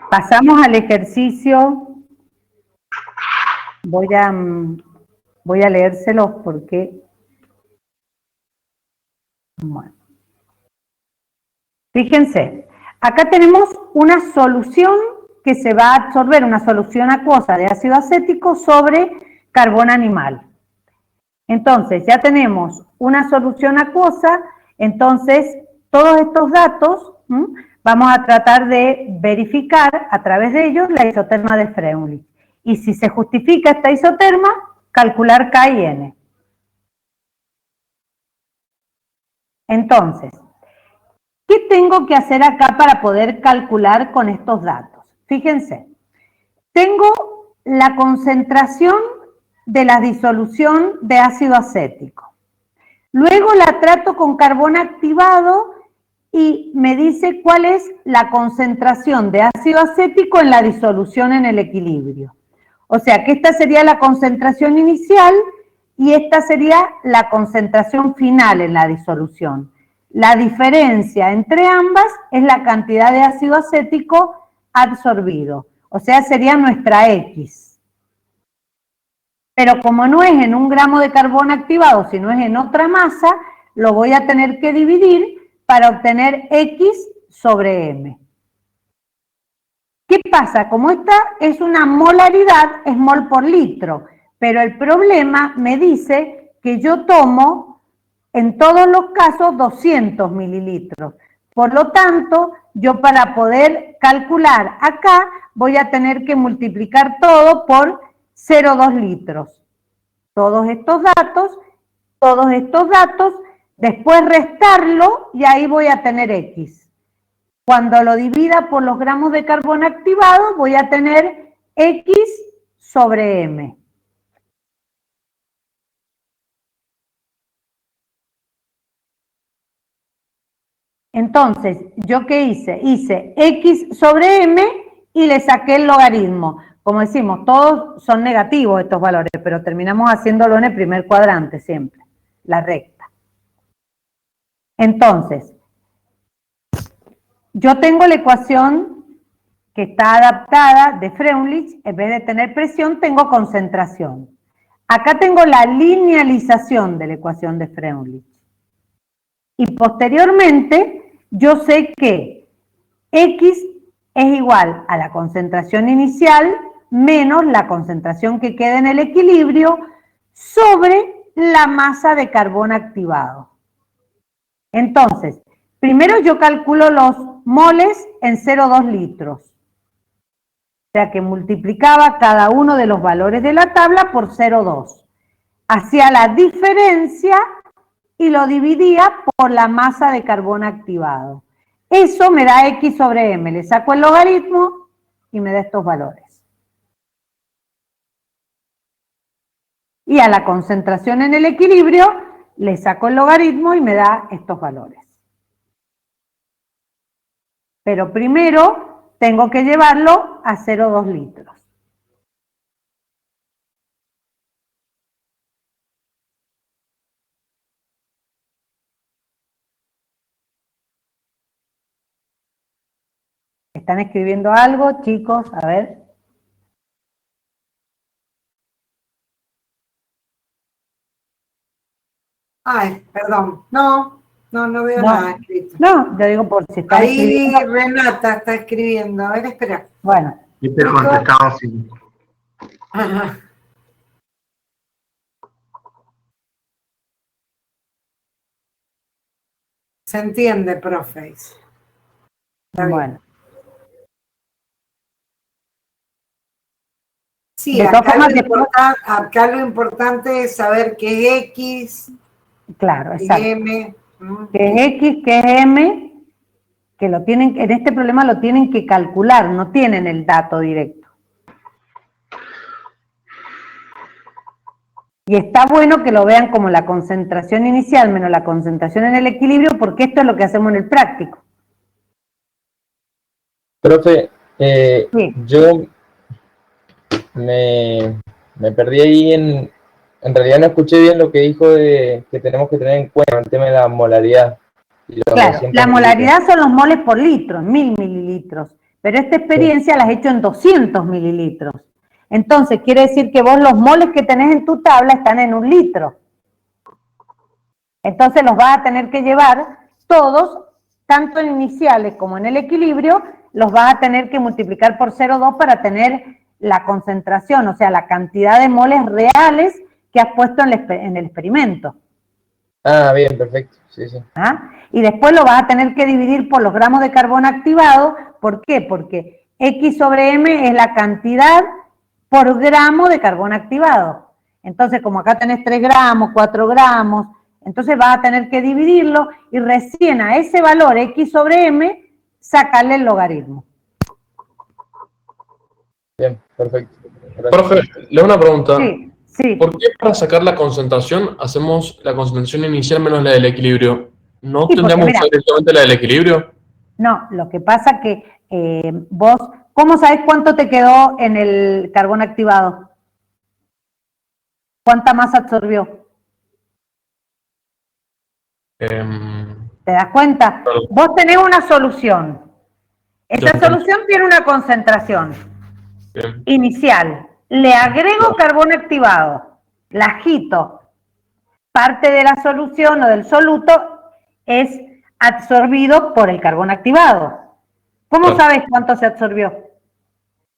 pasamos al ejercicio. Voy a leérselos porque... Bueno. Fíjense, acá tenemos una solución que se va a absorber una solución acuosa de ácido acético sobre carbón animal. Entonces, ya tenemos una solución acuosa, entonces todos estos datos vamos a tratar de verificar a través de ellos la isoterma de Freundlich. Y si se justifica esta isoterma, calcular K y N. Entonces, ¿qué tengo que hacer acá para poder calcular con estos datos? Fíjense, tengo la concentración de la disolución de ácido acético. Luego la trato con carbón activado y me dice cuál es la concentración de ácido acético en la disolución en el equilibrio. O sea que esta sería la concentración inicial y esta sería la concentración final en la disolución. La diferencia entre ambas es la cantidad de ácido acético absorbido. O sea, sería nuestra X. Pero como no es en un gramo de carbón activado, sino es en otra masa, lo voy a tener que dividir para obtener X sobre M. ¿Qué pasa? Como esta es una molaridad, es mol por litro, pero el problema me dice que yo tomo, en todos los casos, 200 mililitros. Por lo tanto, yo para poder calcular acá, voy a tener que multiplicar todo por 0,2 litros. Todos estos datos, después restarlo y ahí voy a tener X. Cuando lo divida por los gramos de carbón activado, voy a tener X sobre M. Entonces, ¿yo qué hice? Hice X sobre M y le saqué el logaritmo. Como decimos, todos son negativos estos valores, pero terminamos haciéndolo en el primer cuadrante siempre, la recta. Entonces, yo tengo la ecuación que está adaptada de Freundlich, en vez de tener presión, tengo concentración. Acá tengo la linealización de la ecuación de Freundlich. Y posteriormente, yo sé que X es igual a la concentración inicial menos la concentración que queda en el equilibrio sobre la masa de carbón activado. Entonces, primero yo calculo los moles en 0,2 litros. O sea que multiplicaba cada uno de los valores de la tabla por 0,2. Hacía la diferencia y lo dividía por la masa de carbón activado. Eso me da X sobre M. Le saco el logaritmo y me da estos valores. Y a la concentración en el equilibrio le saco el logaritmo y me da estos valores. Pero primero tengo que llevarlo a 0,2 litros. ¿Están escribiendo algo, chicos? A ver. Ay, perdón. No veo nada escrito. No, yo digo por si está ahí escribiendo. Renata está escribiendo. A ver, espera. Bueno. Y te contestamos sí. Ajá. Se entiende, profe. Bueno. Sí, De todas acá formas, acá lo importante es saber qué es X, claro, qué exacto. es M. Que es X, que es M, que lo tienen, en este problema lo tienen que calcular, no tienen el dato directo. Y está bueno que lo vean como la concentración inicial menos la concentración en el equilibrio, porque esto es lo que hacemos en el práctico. Profe, Sí. yo me perdí ahí en realidad no escuché bien lo que dijo de que tenemos que tener en cuenta el tema de la molaridad. Y los Claro, 200 la mililitros. molaridad son los moles por litro, 1000 mililitros, pero esta experiencia la has hecho en 200 mililitros. Entonces, quiere decir que vos los moles que tenés en tu tabla están en 1 litro. Entonces los vas a tener que llevar todos, tanto en iniciales como en el equilibrio, los vas a tener que multiplicar por 0,2 para tener la concentración, o sea, la cantidad de moles reales que has puesto en el experimento. Ah, bien, perfecto. Sí, sí. ¿Ah? Y después lo vas a tener que dividir por los gramos de carbón activado. ¿Por qué? Porque X sobre M es la cantidad por gramo de carbón activado. Entonces, como acá tenés 3 gramos, 4 gramos, entonces vas a tener que dividirlo y recién a ese valor X sobre M sacarle el logaritmo. Bien, perfecto. Gracias. Profe, le hago una pregunta. Sí, sí. ¿Por qué para sacar la concentración hacemos la concentración inicial menos la del equilibrio? ¿No Sí, tendríamos que porque, usar directamente la del equilibrio? No, lo que pasa que vos, ¿cómo sabés cuánto te quedó en el carbón activado? ¿Cuánta masa absorbió? ¿Te das cuenta? Claro. Vos tenés una solución. Esa Ya. solución tiene una concentración Bien. inicial. Le agrego carbón activado, la agito. Parte de la solución o del soluto es absorbido por el carbón activado. ¿Cómo Claro. sabes cuánto se absorbió?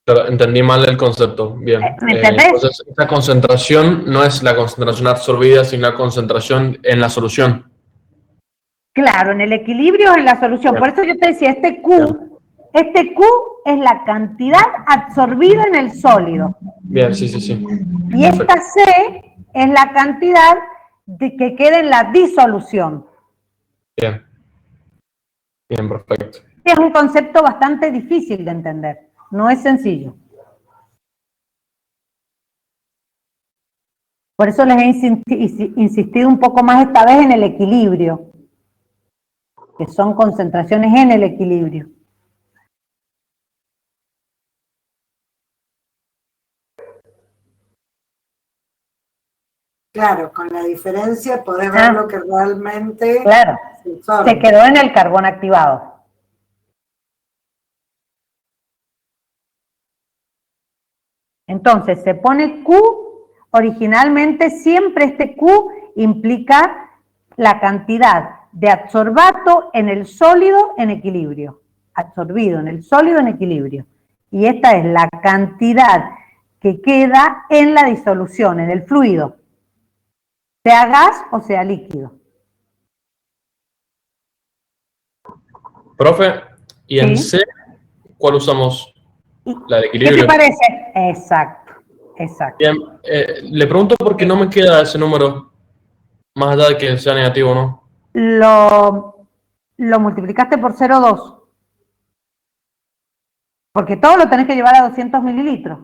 Claro, entendí mal el concepto. Bien. ¿Me entendés? Entonces, esa concentración no es la concentración absorbida, sino la concentración en la solución. Claro, en el equilibrio es en la solución. Bien. Por eso yo te decía, este Q es la cantidad absorbida en el sólido. Bien, sí, sí, sí. Y esta C es la cantidad que queda en la disolución. Bien. Bien, perfecto. Es un concepto bastante difícil de entender. No es sencillo. Por eso les he insistido un poco más esta vez en el equilibrio, que son concentraciones en el equilibrio. Claro, con la diferencia podés ver lo que realmente Claro, se quedó en el carbón activado. Entonces, se pone Q, originalmente siempre este Q implica la cantidad de adsorbato en el sólido en equilibrio. Absorbido en el sólido en equilibrio. Y esta es la cantidad que queda en la disolución, en el fluido. Sea gas o sea líquido. Profe, ¿y en Sí. C cuál usamos? La de ¿Qué equilibrio. te parece? Exacto, exacto. Bien, le pregunto porque no me queda ese número, más allá de que sea negativo, ¿no? Lo multiplicaste por 0,2. Porque todo lo tenés que llevar a 200 mililitros.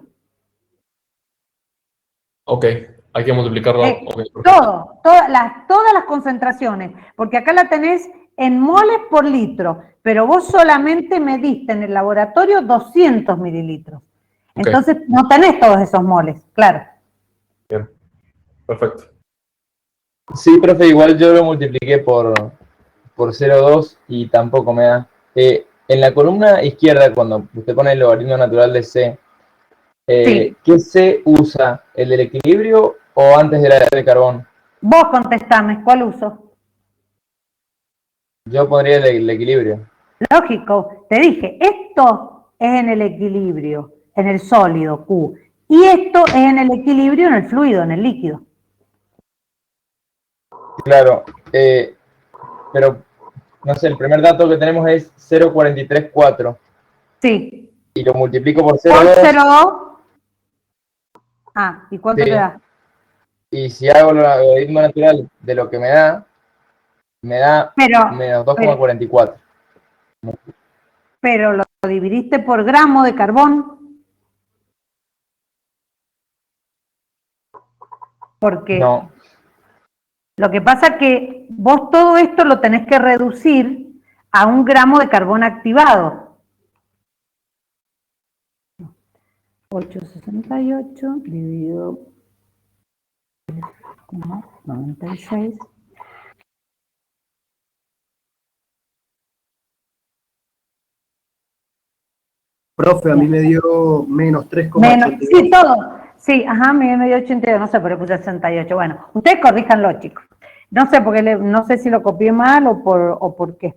Ok, hay que multiplicarlo. Ok, perfecto. Todas las concentraciones. Porque acá la tenés en moles por litro. Pero vos solamente mediste en el laboratorio 200 mililitros. Ok. Entonces no tenés todos esos moles, claro. Bien, perfecto. Sí, profe, igual yo lo multipliqué por 0,2 y tampoco me da. En la columna izquierda, cuando usted pone el logaritmo natural de C, Sí. ¿qué C usa? ¿El del equilibrio o antes de la de carbón? Vos contestame, ¿cuál uso? Yo pondría el del equilibrio. Lógico, te dije, esto es en el equilibrio, en el sólido, Q. Y esto es en el equilibrio, en el fluido, en el líquido. Claro, pero no sé, el primer dato que tenemos es 0,434 Sí. y lo multiplico por Por 0,2 0,2. Ah, ¿y cuánto Sí. te da? y si hago el logaritmo natural de lo que me da menos 2,44. Pero lo dividiste por gramo de carbón. Porque No, lo que pasa es que vos todo esto lo tenés que reducir a 1 gramo de carbón activado. 868 dividido 96. Profe, a mí me dio menos Menos, 3,82. sí, todo. Sí, ajá, me dio 82, no sé, pero puse 68. Bueno, ustedes corríjanlo, chicos. No sé, porque no sé si lo copié mal o por qué.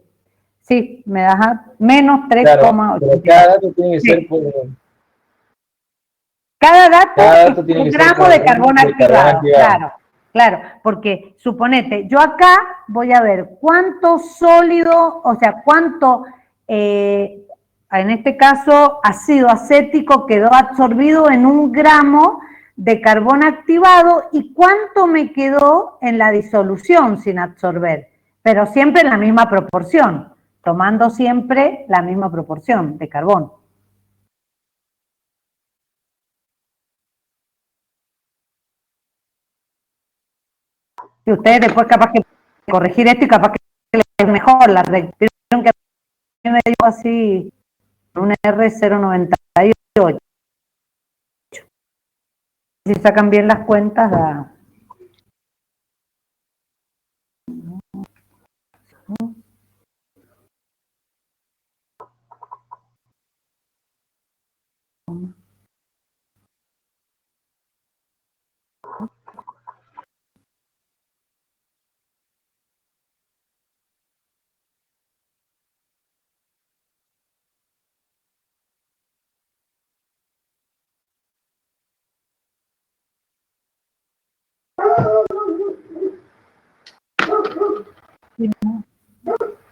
Sí, me da menos Claro, 3,8. pero cada dato tiene que Sí. ser por... Cada dato Cada dato es tiene un que ser gramo por de carbón activado, activado. claro, claro, porque suponete, yo acá voy a ver cuánto sólido, o sea, cuánto, en este caso, ácido acético quedó absorbido en 1 gramo de carbón activado y cuánto me quedó en la disolución sin absorber, pero siempre en la misma proporción, tomando siempre la misma proporción de carbón. Y ustedes después capaz que corregir esto y capaz que les mejor la rectificación que a mí me dio así un R098. Si sacan bien las cuentas, da.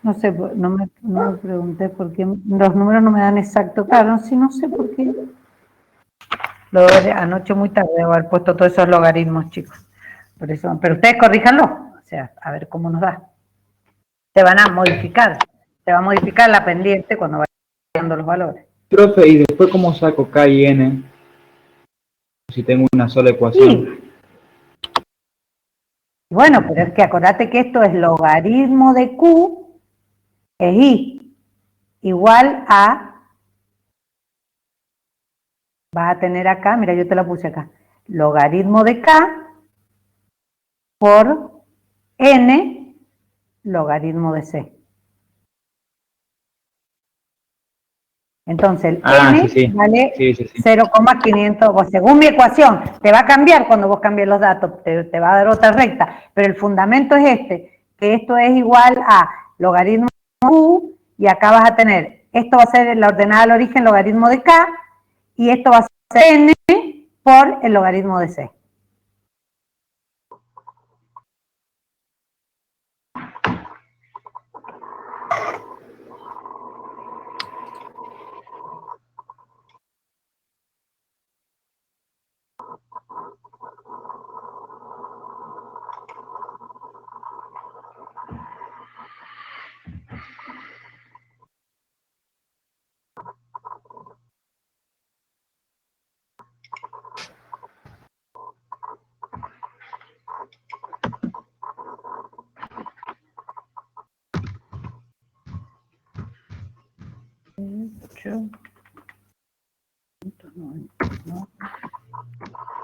No sé, no me pregunté por qué los números no me dan exacto. Claro, sí, no sé por qué. Anoche muy tarde debo haber puesto todos esos logaritmos, chicos. Por eso, pero ustedes corríjanlo, o sea, a ver cómo nos da. Se van a modificar, se va a modificar la pendiente cuando vayan dando los valores. Profe, ¿y después cómo saco K y N? Si tengo una sola ecuación. Bueno, pero es que acordate que esto es logaritmo de Q, es I, igual a, vas a tener acá, mira, yo te la puse acá, logaritmo de K por N, logaritmo de C. Entonces, el N vale 0,500, o según mi ecuación, te va a cambiar cuando vos cambies los datos, te va a dar otra recta, pero el fundamento es este, que esto es igual a logaritmo de Q, y acá vas a tener, esto va a ser la ordenada al origen, logaritmo de K, y esto va a ser N por el logaritmo de C.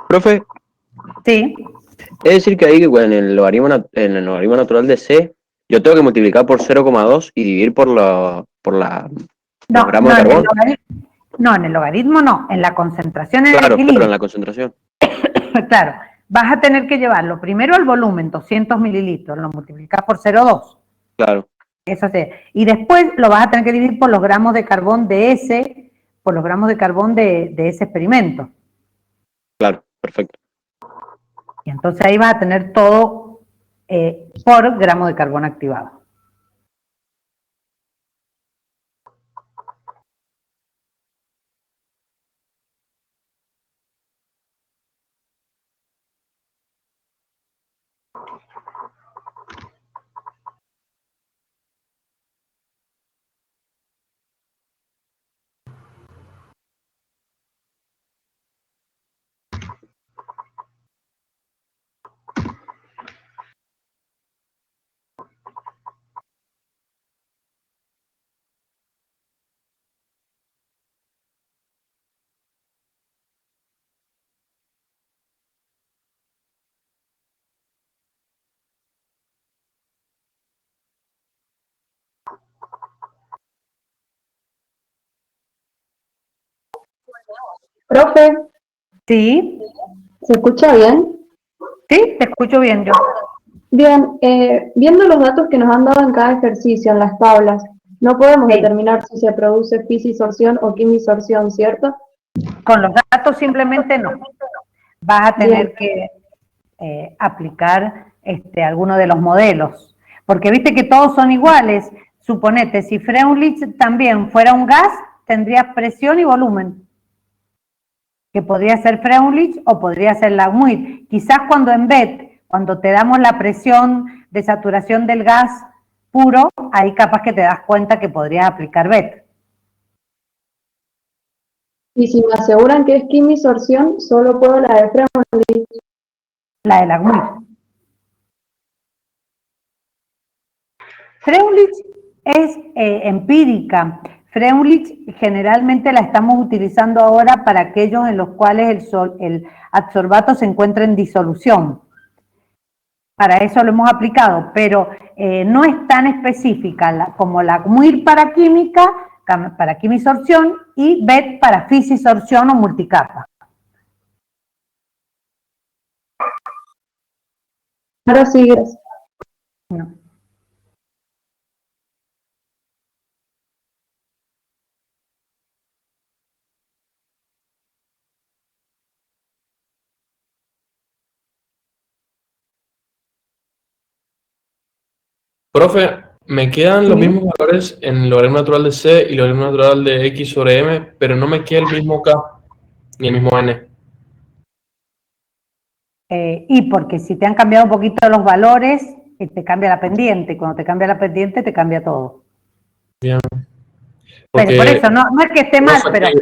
Profe. Sí. Es decir que ahí en el logaritmo natural de C, yo tengo que multiplicar por 0,2 y dividir por los gramos de carbón. En el logaritmo no, en la concentración en el Claro, equilibrio. en la concentración. Claro, vas a tener que llevarlo primero al volumen, 200 mililitros, lo multiplicas por 0,2. Claro. Eso sí. Y después lo vas a tener que dividir por los gramos de carbón de ese, por los gramos de carbón de ese experimento. Claro, perfecto. Y entonces ahí vas a tener todo por gramo de carbón activado. Profe. Sí. ¿Se escucha bien? Sí, te escucho bien yo. Bien, viendo los datos que nos han dado en cada ejercicio, en las tablas, No podemos determinar si se produce fisisorción o quimisorción, ¿cierto? Con los datos simplemente no. Vas a tener que aplicar alguno de los modelos. Porque viste que todos son iguales. Suponete, si Freundlich también fuera un gas, tendrías presión y volumen. Que podría ser Freundlich o podría ser Langmuir. Quizás cuando en BET, cuando te damos la presión de saturación del gas puro, ahí capaz que te das cuenta que podrías aplicar BET. Y si me aseguran que es quimisorción, solo puedo la de Freundlich. La de Langmuir. Freundlich es empírica. Freundlich generalmente la estamos utilizando ahora para aquellos en los cuales el adsorbato se encuentra en disolución. Para eso lo hemos aplicado, pero no es tan específica como Langmuir para química, para quimisorción, y BET para fisisorción o multicapa. Ahora sí, gracias. No. Profe, me quedan los mismos valores en el logaritmo natural de C y el logaritmo natural de X sobre M, pero no me queda el mismo K ni el mismo N. Y porque si te han cambiado un poquito los valores, te cambia la pendiente. Cuando te cambia la pendiente, te cambia todo. Bien. Pero por eso, no es que esté mal, pero sí.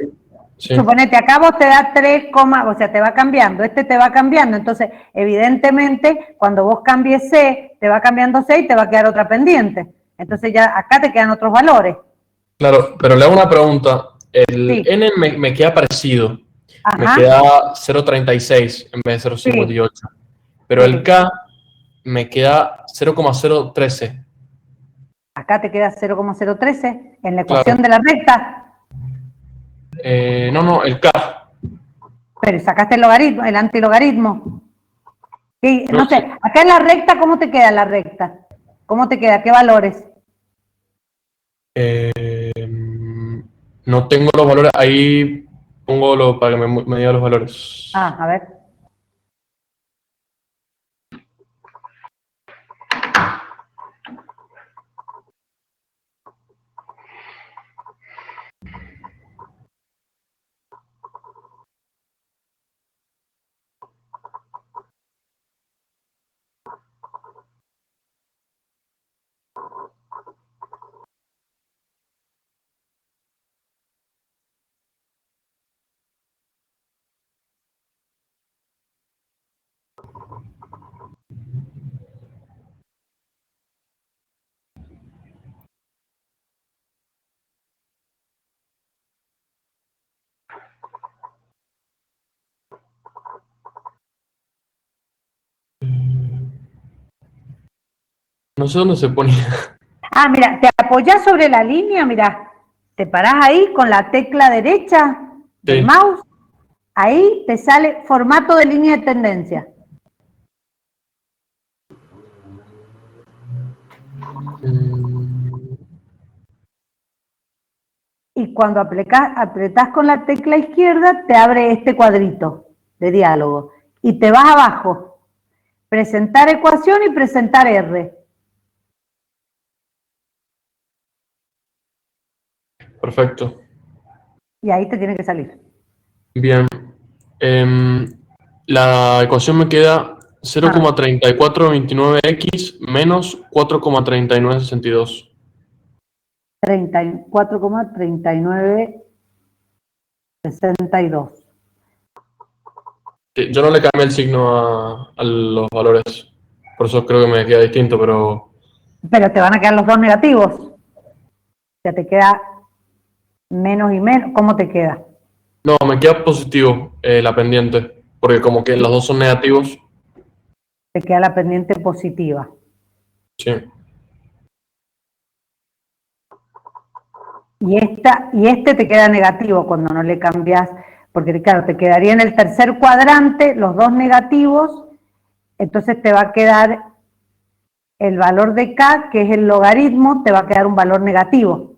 Suponete, acá vos te da 3, o sea, te va cambiando, te va cambiando, entonces, evidentemente, cuando vos cambies C, te va cambiando C y te va a quedar otra pendiente. Entonces ya acá te quedan otros valores. Claro, pero le hago una pregunta. El Sí. N me queda parecido. Ajá. Me queda 0,36 en vez de 0,58. Pero el K me queda 0,013. Acá te queda 0,013 en la ecuación de la recta. No, el K. Pero sacaste el logaritmo, el antilogaritmo. Sí, no sé, acá en la recta, ¿cómo te queda la recta? ¿Cómo te queda? ¿Qué valores? No tengo los valores. Ahí pongo para que me diga los valores. Ah, a ver. No sé dónde se ponía. Ah, mira, te apoyas sobre la línea, mira, te parás ahí con la tecla derecha del mouse, ahí te sale formato de línea de tendencia. Y cuando apretás con la tecla izquierda, te abre este cuadrito de diálogo. Y te vas abajo, presentar ecuación y presentar R. Perfecto. Y ahí te tiene que salir. Bien. La ecuación me queda 0,3429x menos 4,3962. 34,3962. Yo no le cambié el signo a los valores. Por eso creo que me queda distinto, pero... Pero te van a quedar los dos negativos. Ya te queda menos y menos. ¿Cómo te queda? No, me queda positivo la pendiente. Porque como que los dos son negativos. Te queda la pendiente positiva. Sí. Y este te queda negativo cuando no le cambias, porque claro, te quedaría en el tercer cuadrante los dos negativos, entonces te va a quedar el valor de K, que es el logaritmo, te va a quedar un valor negativo.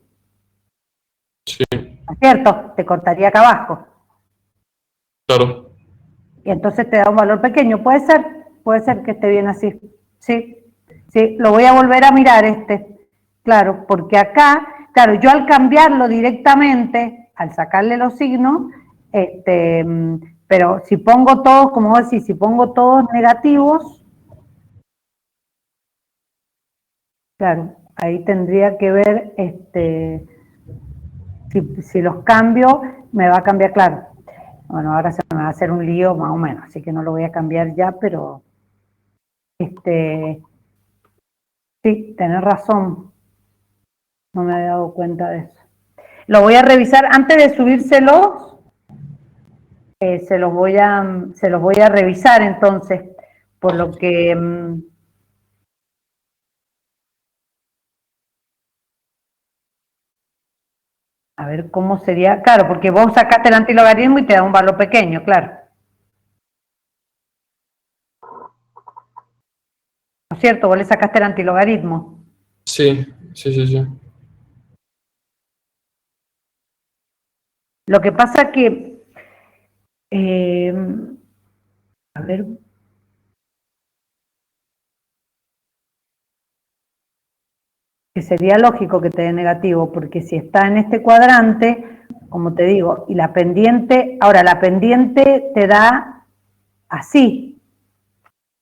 Sí. ¿Es cierto? Te cortaría acá abajo. Claro. Y entonces te da un valor pequeño. Puede ser que esté bien así. Sí, sí, lo voy a volver a mirar Claro, porque acá, claro, yo al cambiarlo directamente, al sacarle los signos, pero si pongo todos, como vos decís, si pongo todos negativos, claro, ahí tendría que ver, si los cambio, me va a cambiar, claro. Bueno, ahora se me va a hacer un lío más o menos, así que no lo voy a cambiar ya, pero, sí, tenés razón. No me había dado cuenta de eso. Lo voy a revisar antes de subírselos. Se los voy a revisar entonces, por lo que a ver cómo sería, claro, porque vos sacaste el antilogaritmo y te da un valor pequeño, claro. ¿No es cierto? Vos le sacaste el antilogaritmo. Sí. Lo que pasa que, a ver, que sería lógico que te dé negativo, porque si está en este cuadrante, como te digo, y la pendiente, ahora la pendiente te da así,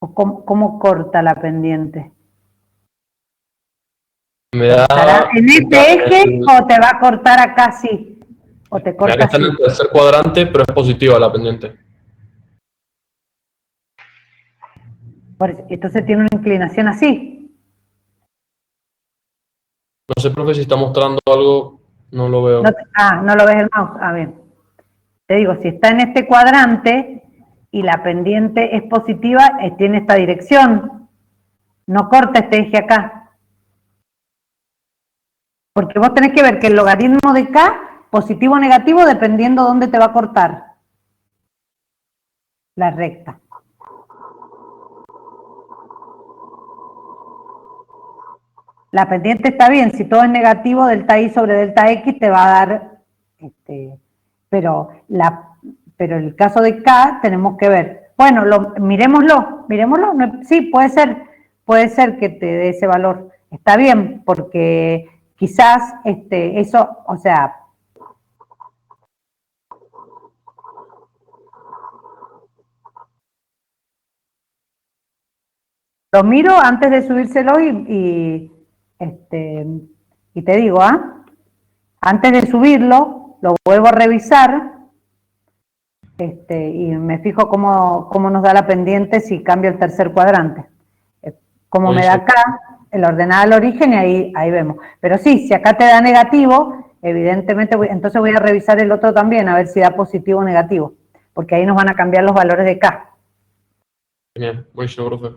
o cómo corta la pendiente. Me da... ¿Estará en este eje o te va a cortar acá así? O te Me da corta que está en así. el tercer cuadrante, pero es positiva la pendiente. Entonces tiene una inclinación así. No sé, profe, si está mostrando algo, no lo veo. No lo ves el mouse. Bien. Te digo, si está en este cuadrante y la pendiente es positiva, tiene esta dirección. No corta este eje acá. Porque vos tenés que ver que el logaritmo de K, positivo o negativo, dependiendo dónde te va a cortar la recta. La pendiente está bien, si todo es negativo, delta I sobre delta X te va a dar, pero el caso de K tenemos que ver. Bueno, miremoslo, sí, puede ser que te dé ese valor. Está bien, porque quizás eso, o sea, lo miro antes de subírselo y te digo, antes de subirlo, lo vuelvo a revisar y me fijo cómo nos da la pendiente si cambio el tercer cuadrante. Como me da acá, el ordenado al origen y ahí vemos. Pero sí, si acá te da negativo, evidentemente, entonces voy a revisar el otro también, a ver si da positivo o negativo, porque ahí nos van a cambiar los valores de K. Bien, buenísimo, profe.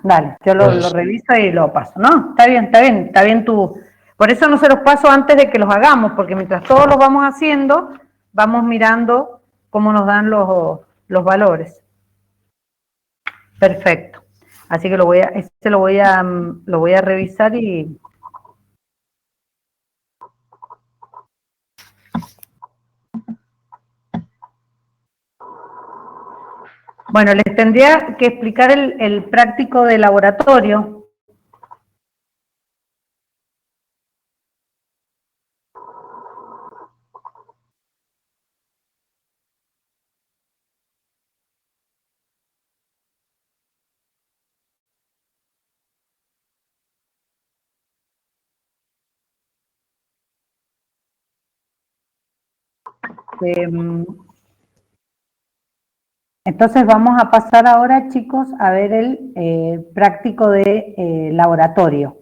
Dale, yo lo reviso y lo paso, ¿no? Está bien tú. Por eso no se los paso antes de que los hagamos, porque mientras todos los vamos haciendo, vamos mirando cómo nos dan los valores. Perfecto. Así que lo voy a revisar y... Bueno, les tendría que explicar el práctico de laboratorio. Entonces vamos a pasar ahora, chicos, a ver el práctico de laboratorio.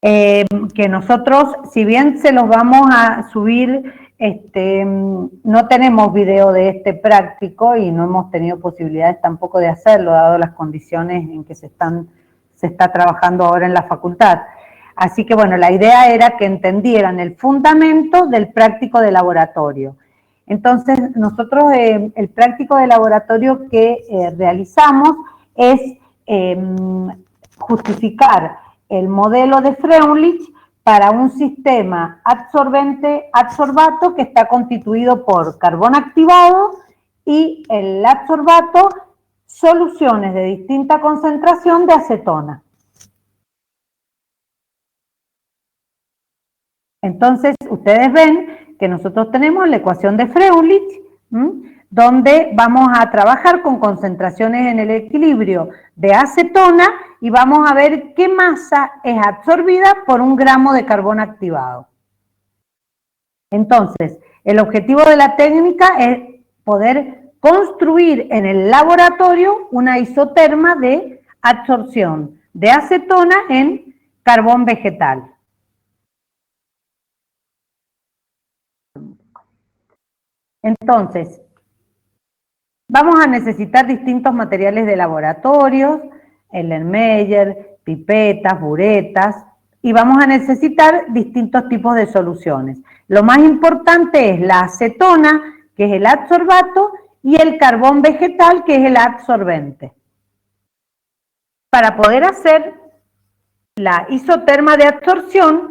Que nosotros, si bien se los vamos a subir, no tenemos video de este práctico y no hemos tenido posibilidades tampoco de hacerlo, dado las condiciones en que se está trabajando ahora en la facultad. Así que bueno, la idea era que entendieran el fundamento del práctico de laboratorio. Entonces, nosotros el práctico de laboratorio que realizamos es justificar el modelo de Freundlich para un sistema absorbato que está constituido por carbón activado y el adsorbato, soluciones de distinta concentración de acetona. Entonces, ustedes ven que nosotros tenemos la ecuación de Freundlich, donde vamos a trabajar con concentraciones en el equilibrio de acetona y vamos a ver qué masa es absorbida por 1 gramo de carbón activado. Entonces, el objetivo de la técnica es poder construir en el laboratorio una isoterma de absorción de acetona en carbón vegetal. Entonces, vamos a necesitar distintos materiales de laboratorio, Erlenmeyer, pipetas, buretas, y vamos a necesitar distintos tipos de soluciones. Lo más importante es la acetona, que es el adsorbato, y el carbón vegetal, que es el adsorbente. Para poder hacer la isoterma de absorción,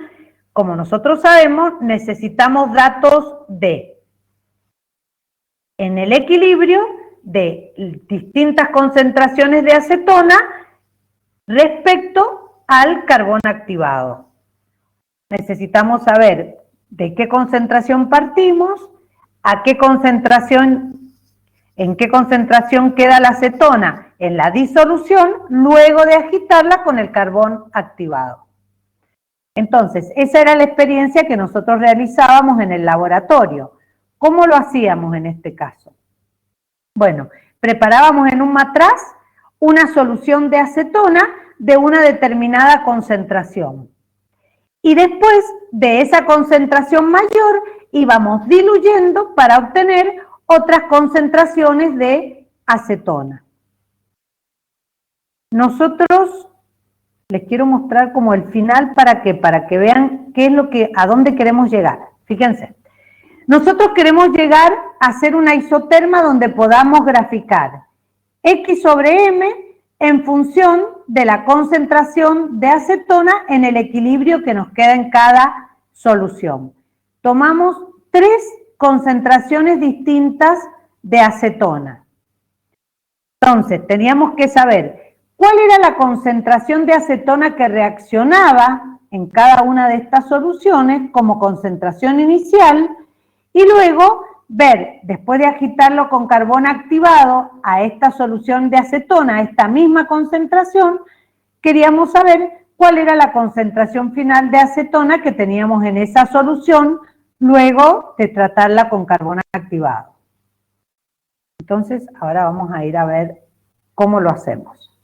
como nosotros sabemos, necesitamos datos en el equilibrio de distintas concentraciones de acetona respecto al carbón activado. Necesitamos saber de qué concentración partimos, en qué concentración queda la acetona en la disolución luego de agitarla con el carbón activado. Entonces, esa era la experiencia que nosotros realizábamos en el laboratorio. ¿Cómo lo hacíamos en este caso? Bueno, preparábamos en un matraz una solución de acetona de una determinada concentración. Y después de esa concentración mayor íbamos diluyendo para obtener otras concentraciones de acetona. Nosotros les quiero mostrar como el final para que vean qué es a dónde queremos llegar. Fíjense. Nosotros queremos llegar a hacer una isoterma donde podamos graficar X sobre M en función de la concentración de acetona en el equilibrio que nos queda en cada solución. Tomamos 3 concentraciones distintas de acetona. Entonces, teníamos que saber cuál era la concentración de acetona que reaccionaba en cada una de estas soluciones como concentración inicial y luego ver, después de agitarlo con carbón activado a esta solución de acetona, a esta misma concentración, queríamos saber cuál era la concentración final de acetona que teníamos en esa solución luego de tratarla con carbón activado. Entonces, ahora vamos a ir a ver cómo lo hacemos.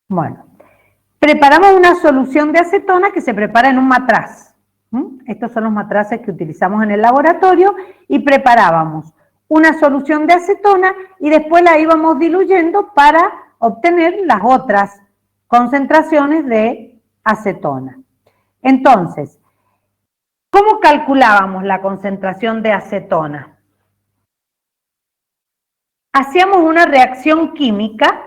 Bueno. Preparamos una solución de acetona que se prepara en un matraz. Estos son los matraces que utilizamos en el laboratorio y preparábamos una solución de acetona y después la íbamos diluyendo para obtener las otras concentraciones de acetona. Entonces, ¿cómo calculábamos la concentración de acetona? Hacíamos una reacción química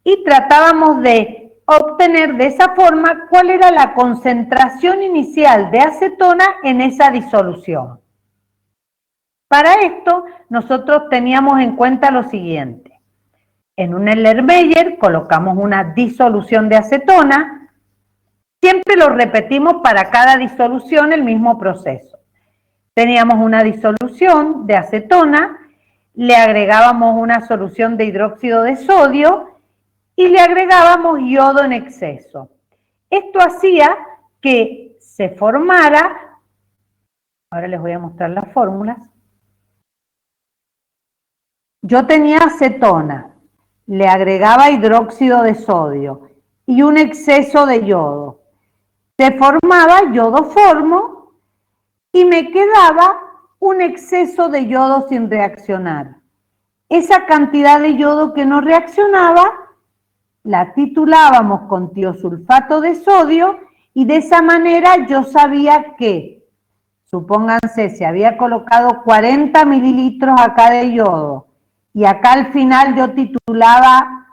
y tratábamos de obtener de esa forma cuál era la concentración inicial de acetona en esa disolución. Para esto, nosotros teníamos en cuenta lo siguiente. En un Erlenmeyer colocamos una disolución de acetona. Siempre lo repetimos para cada disolución el mismo proceso. Teníamos una disolución de acetona, le agregábamos una solución de hidróxido de sodio y le agregábamos yodo en exceso. Esto hacía que se formara, ahora les voy a mostrar las fórmulas. Yo tenía acetona, le agregaba hidróxido de sodio y un exceso de yodo. Se formaba yodoformo y me quedaba un exceso de yodo sin reaccionar. Esa cantidad de yodo que no reaccionaba la titulábamos con tiosulfato de sodio y de esa manera yo sabía que supónganse, se había colocado 40 mililitros acá de yodo, y acá al final yo titulaba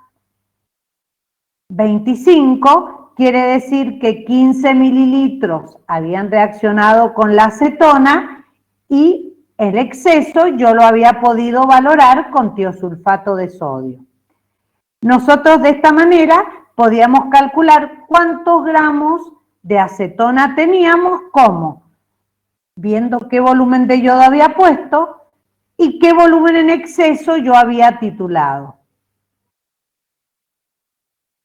25, quiere decir que 15 mililitros habían reaccionado con la acetona y el exceso yo lo había podido valorar con tiosulfato de sodio. Nosotros de esta manera podíamos calcular cuántos gramos de acetona teníamos, ¿cómo? Viendo qué volumen de yodo había puesto y qué volumen en exceso yo había titulado.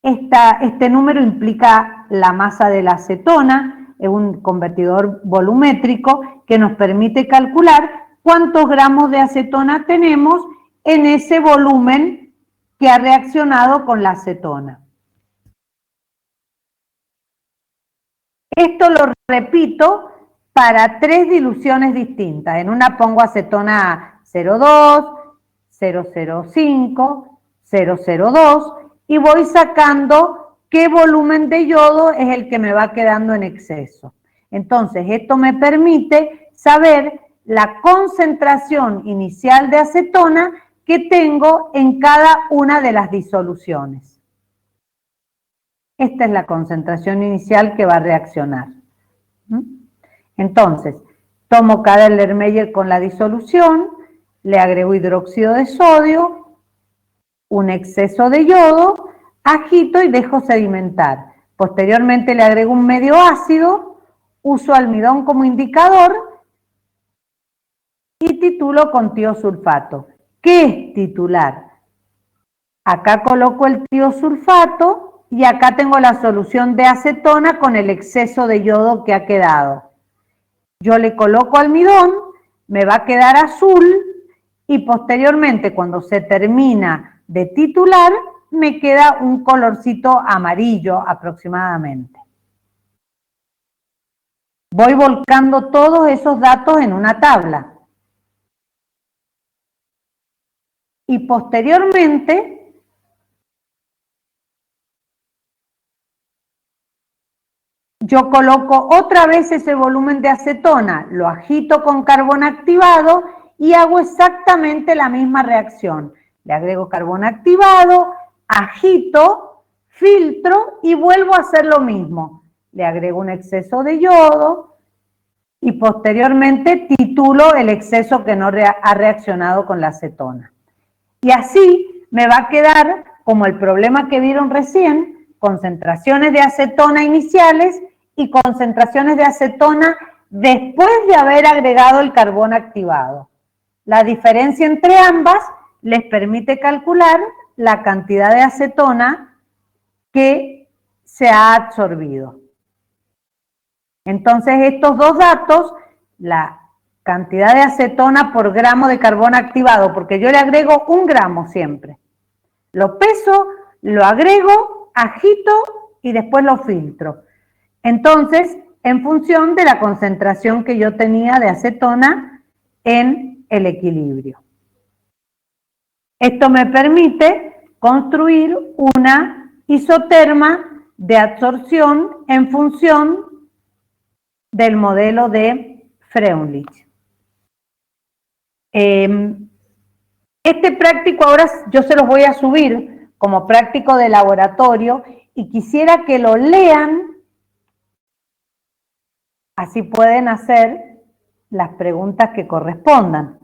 Este número implica la masa de la acetona, es un convertidor volumétrico que nos permite calcular cuántos gramos de acetona tenemos en ese volumen que ha reaccionado con la acetona. Esto lo repito para 3 diluciones distintas. En una pongo acetona 0,2, 0,05, 0,02 y voy sacando qué volumen de yodo es el que me va quedando en exceso. Entonces, esto me permite saber la concentración inicial de acetona que tengo en cada una de las disoluciones. Esta es la concentración inicial que va a reaccionar. Entonces, tomo cada Erlenmeyer con la disolución, le agrego hidróxido de sodio, un exceso de yodo, agito y dejo sedimentar. Posteriormente le agrego un medio ácido, uso almidón como indicador y titulo con tiosulfato. ¿Qué es titular? Acá coloco el tiosulfato y acá tengo la solución de acetona con el exceso de yodo que ha quedado. Yo le coloco almidón, me va a quedar azul y posteriormente cuando se termina de titular me queda un colorcito amarillo aproximadamente. Voy volcando todos esos datos en una tabla. Y posteriormente yo coloco otra vez ese volumen de acetona, lo agito con carbón activado y hago exactamente la misma reacción. Le agrego carbón activado, agito, filtro y vuelvo a hacer lo mismo. Le agrego un exceso de yodo y posteriormente titulo el exceso que no ha reaccionado con la acetona. Y así me va a quedar, como el problema que vieron recién, concentraciones de acetona iniciales y concentraciones de acetona después de haber agregado el carbón activado. La diferencia entre ambas les permite calcular la cantidad de acetona que se ha absorbido. Entonces, estos dos datos, la cantidad de acetona por gramo de carbón activado, porque yo le agrego 1 gramo siempre. Lo peso, lo agrego, agito y después lo filtro. Entonces, en función de la concentración que yo tenía de acetona en el equilibrio. Esto me permite construir una isoterma de absorción en función del modelo de Freundlich. Este práctico ahora yo se los voy a subir como práctico de laboratorio y quisiera que lo lean, así pueden hacer las preguntas que correspondan.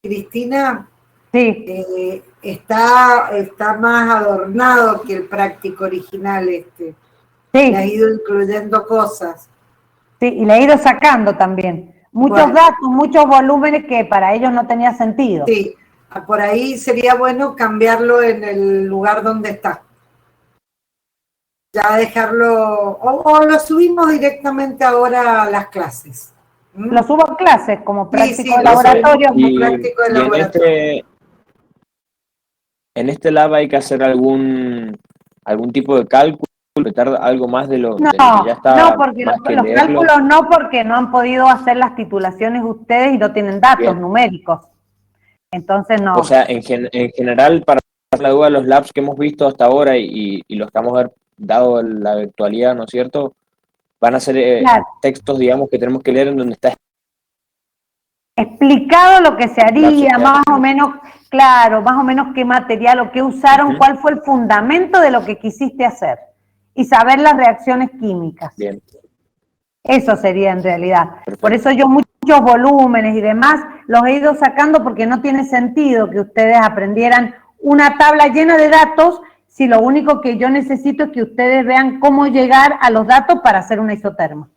Cristina, sí. Está más adornado que el práctico original este. Sí. Le ha ido incluyendo cosas. Sí, y le he ido sacando también. Muchos datos, muchos volúmenes que para ellos no tenía sentido. Sí, por ahí sería bueno cambiarlo en el lugar donde está. Ya dejarlo, o lo subimos directamente ahora a las clases. Lo subo a clases como práctico de laboratorio. En este lab hay que hacer algún tipo de cálculo, algo más de lo, de lo que ya está. No, porque los cálculos no, porque no han podido hacer las titulaciones ustedes y no tienen datos numéricos. Entonces no. O sea, en general, para la duda, los labs que hemos visto hasta ahora y los que hemos dado la virtualidad, ¿no es cierto? van a ser Claro. textos, digamos, que tenemos que leer en donde está Explicado lo que se haría, Claro. más o menos, claro, más o menos qué material o qué usaron, cuál fue el fundamento de lo que quisiste hacer. Y saber las reacciones químicas. Bien. Eso sería en realidad. Perfecto. Por eso yo muchos volúmenes y demás los he ido sacando porque no tiene sentido que ustedes aprendieran una tabla llena de datos si lo único que yo necesito es que ustedes vean cómo llegar a los datos para hacer una isoterma.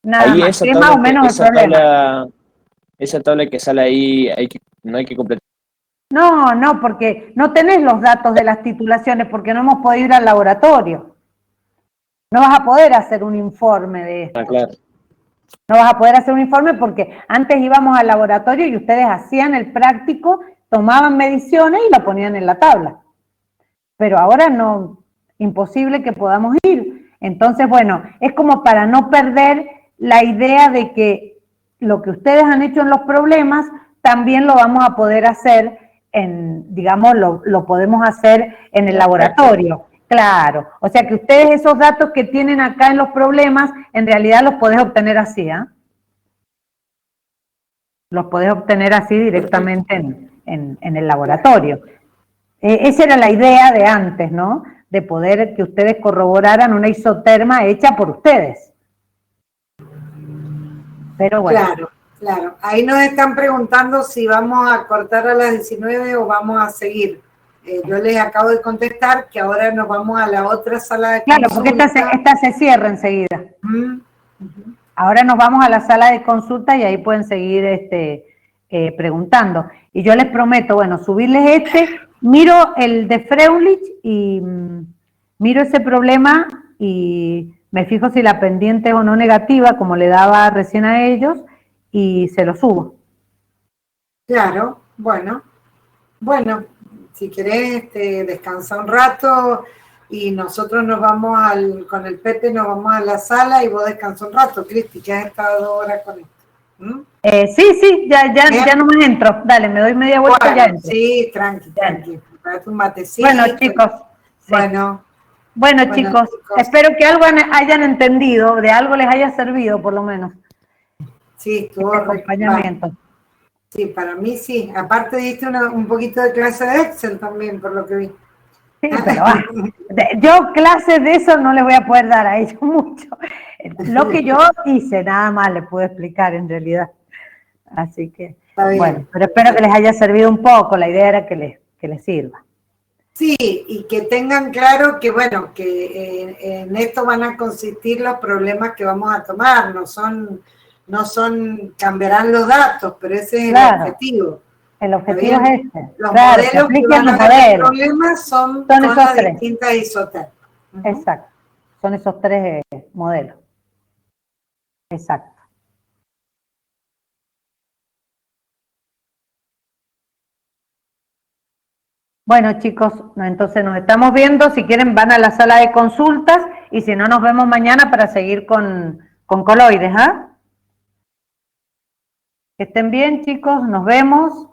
Nada Ahí más, esa que es tabla más o menos el problema. Esa tabla que sale ahí, no hay que completar. No, no, porque no tenés los datos de las titulaciones porque no hemos podido ir al laboratorio. No vas a poder hacer un informe de esto. Ah, claro. No vas a poder hacer un informe porque antes íbamos al laboratorio y ustedes hacían el práctico, tomaban mediciones y la ponían en la tabla. Pero ahora no, imposible que podamos ir. Entonces, bueno, es como para no perder la idea de que lo que ustedes han hecho en los problemas también lo vamos a poder hacer digamos, lo podemos hacer en el laboratorio. Claro, o sea que ustedes esos datos que tienen acá en los problemas, en realidad los podés obtener así, ¿ah? Los podés obtener así directamente en el laboratorio. Esa era la idea de antes, ¿no? De poder que ustedes corroboraran una isoterma hecha por ustedes. Pero bueno. Claro, claro. Ahí nos están preguntando si vamos a cortar a las 19 o vamos a seguir. Yo les acabo de contestar que ahora nos vamos a la otra sala de consulta. Claro, porque esta se cierra enseguida. Ahora nos vamos a la sala de consulta y ahí pueden seguir preguntando. Y yo les prometo, bueno, subirles miro el de Freulich y miro ese problema y me fijo si la pendiente es o no negativa, como le daba recién a ellos, y se lo subo. Claro, bueno. Bueno, si querés descansa un rato y nosotros nos vamos con el Pepe, nos vamos a la sala y vos descansa un rato, Cristi, que has estado 2 horas con esto. Sí, ya no me entro. Dale, me doy media vuelta y ya entro. Sí, tranqui. Prepárate un matecito. Bueno, chicos. Sí. Bueno, chicos, espero que algo hayan entendido, de algo les haya servido, por lo menos. Sí, estuvo acompañamiento. Sí, para mí sí. Aparte diste un poquito de clase de Excel también, por lo que vi. Sí, pero yo clases de eso no les voy a poder dar a ellos mucho. Lo que yo hice, nada más les puedo explicar en realidad. Así que, bueno, pero espero que les haya servido un poco. La idea era que les sirva. Sí, y que tengan claro que, bueno, que en esto van a consistir los problemas que vamos a tomar. No son, cambiarán los datos, pero ese es el objetivo. El objetivo es este. Los claro, modelos que van a dar el problema son esos las 3 distintas isotermas. Exacto, son esos 3 modelos. Exacto. Bueno, chicos, entonces nos estamos viendo. Si quieren van a la sala de consultas y si no nos vemos mañana para seguir con coloides, ¿ah? Que estén bien, chicos, nos vemos.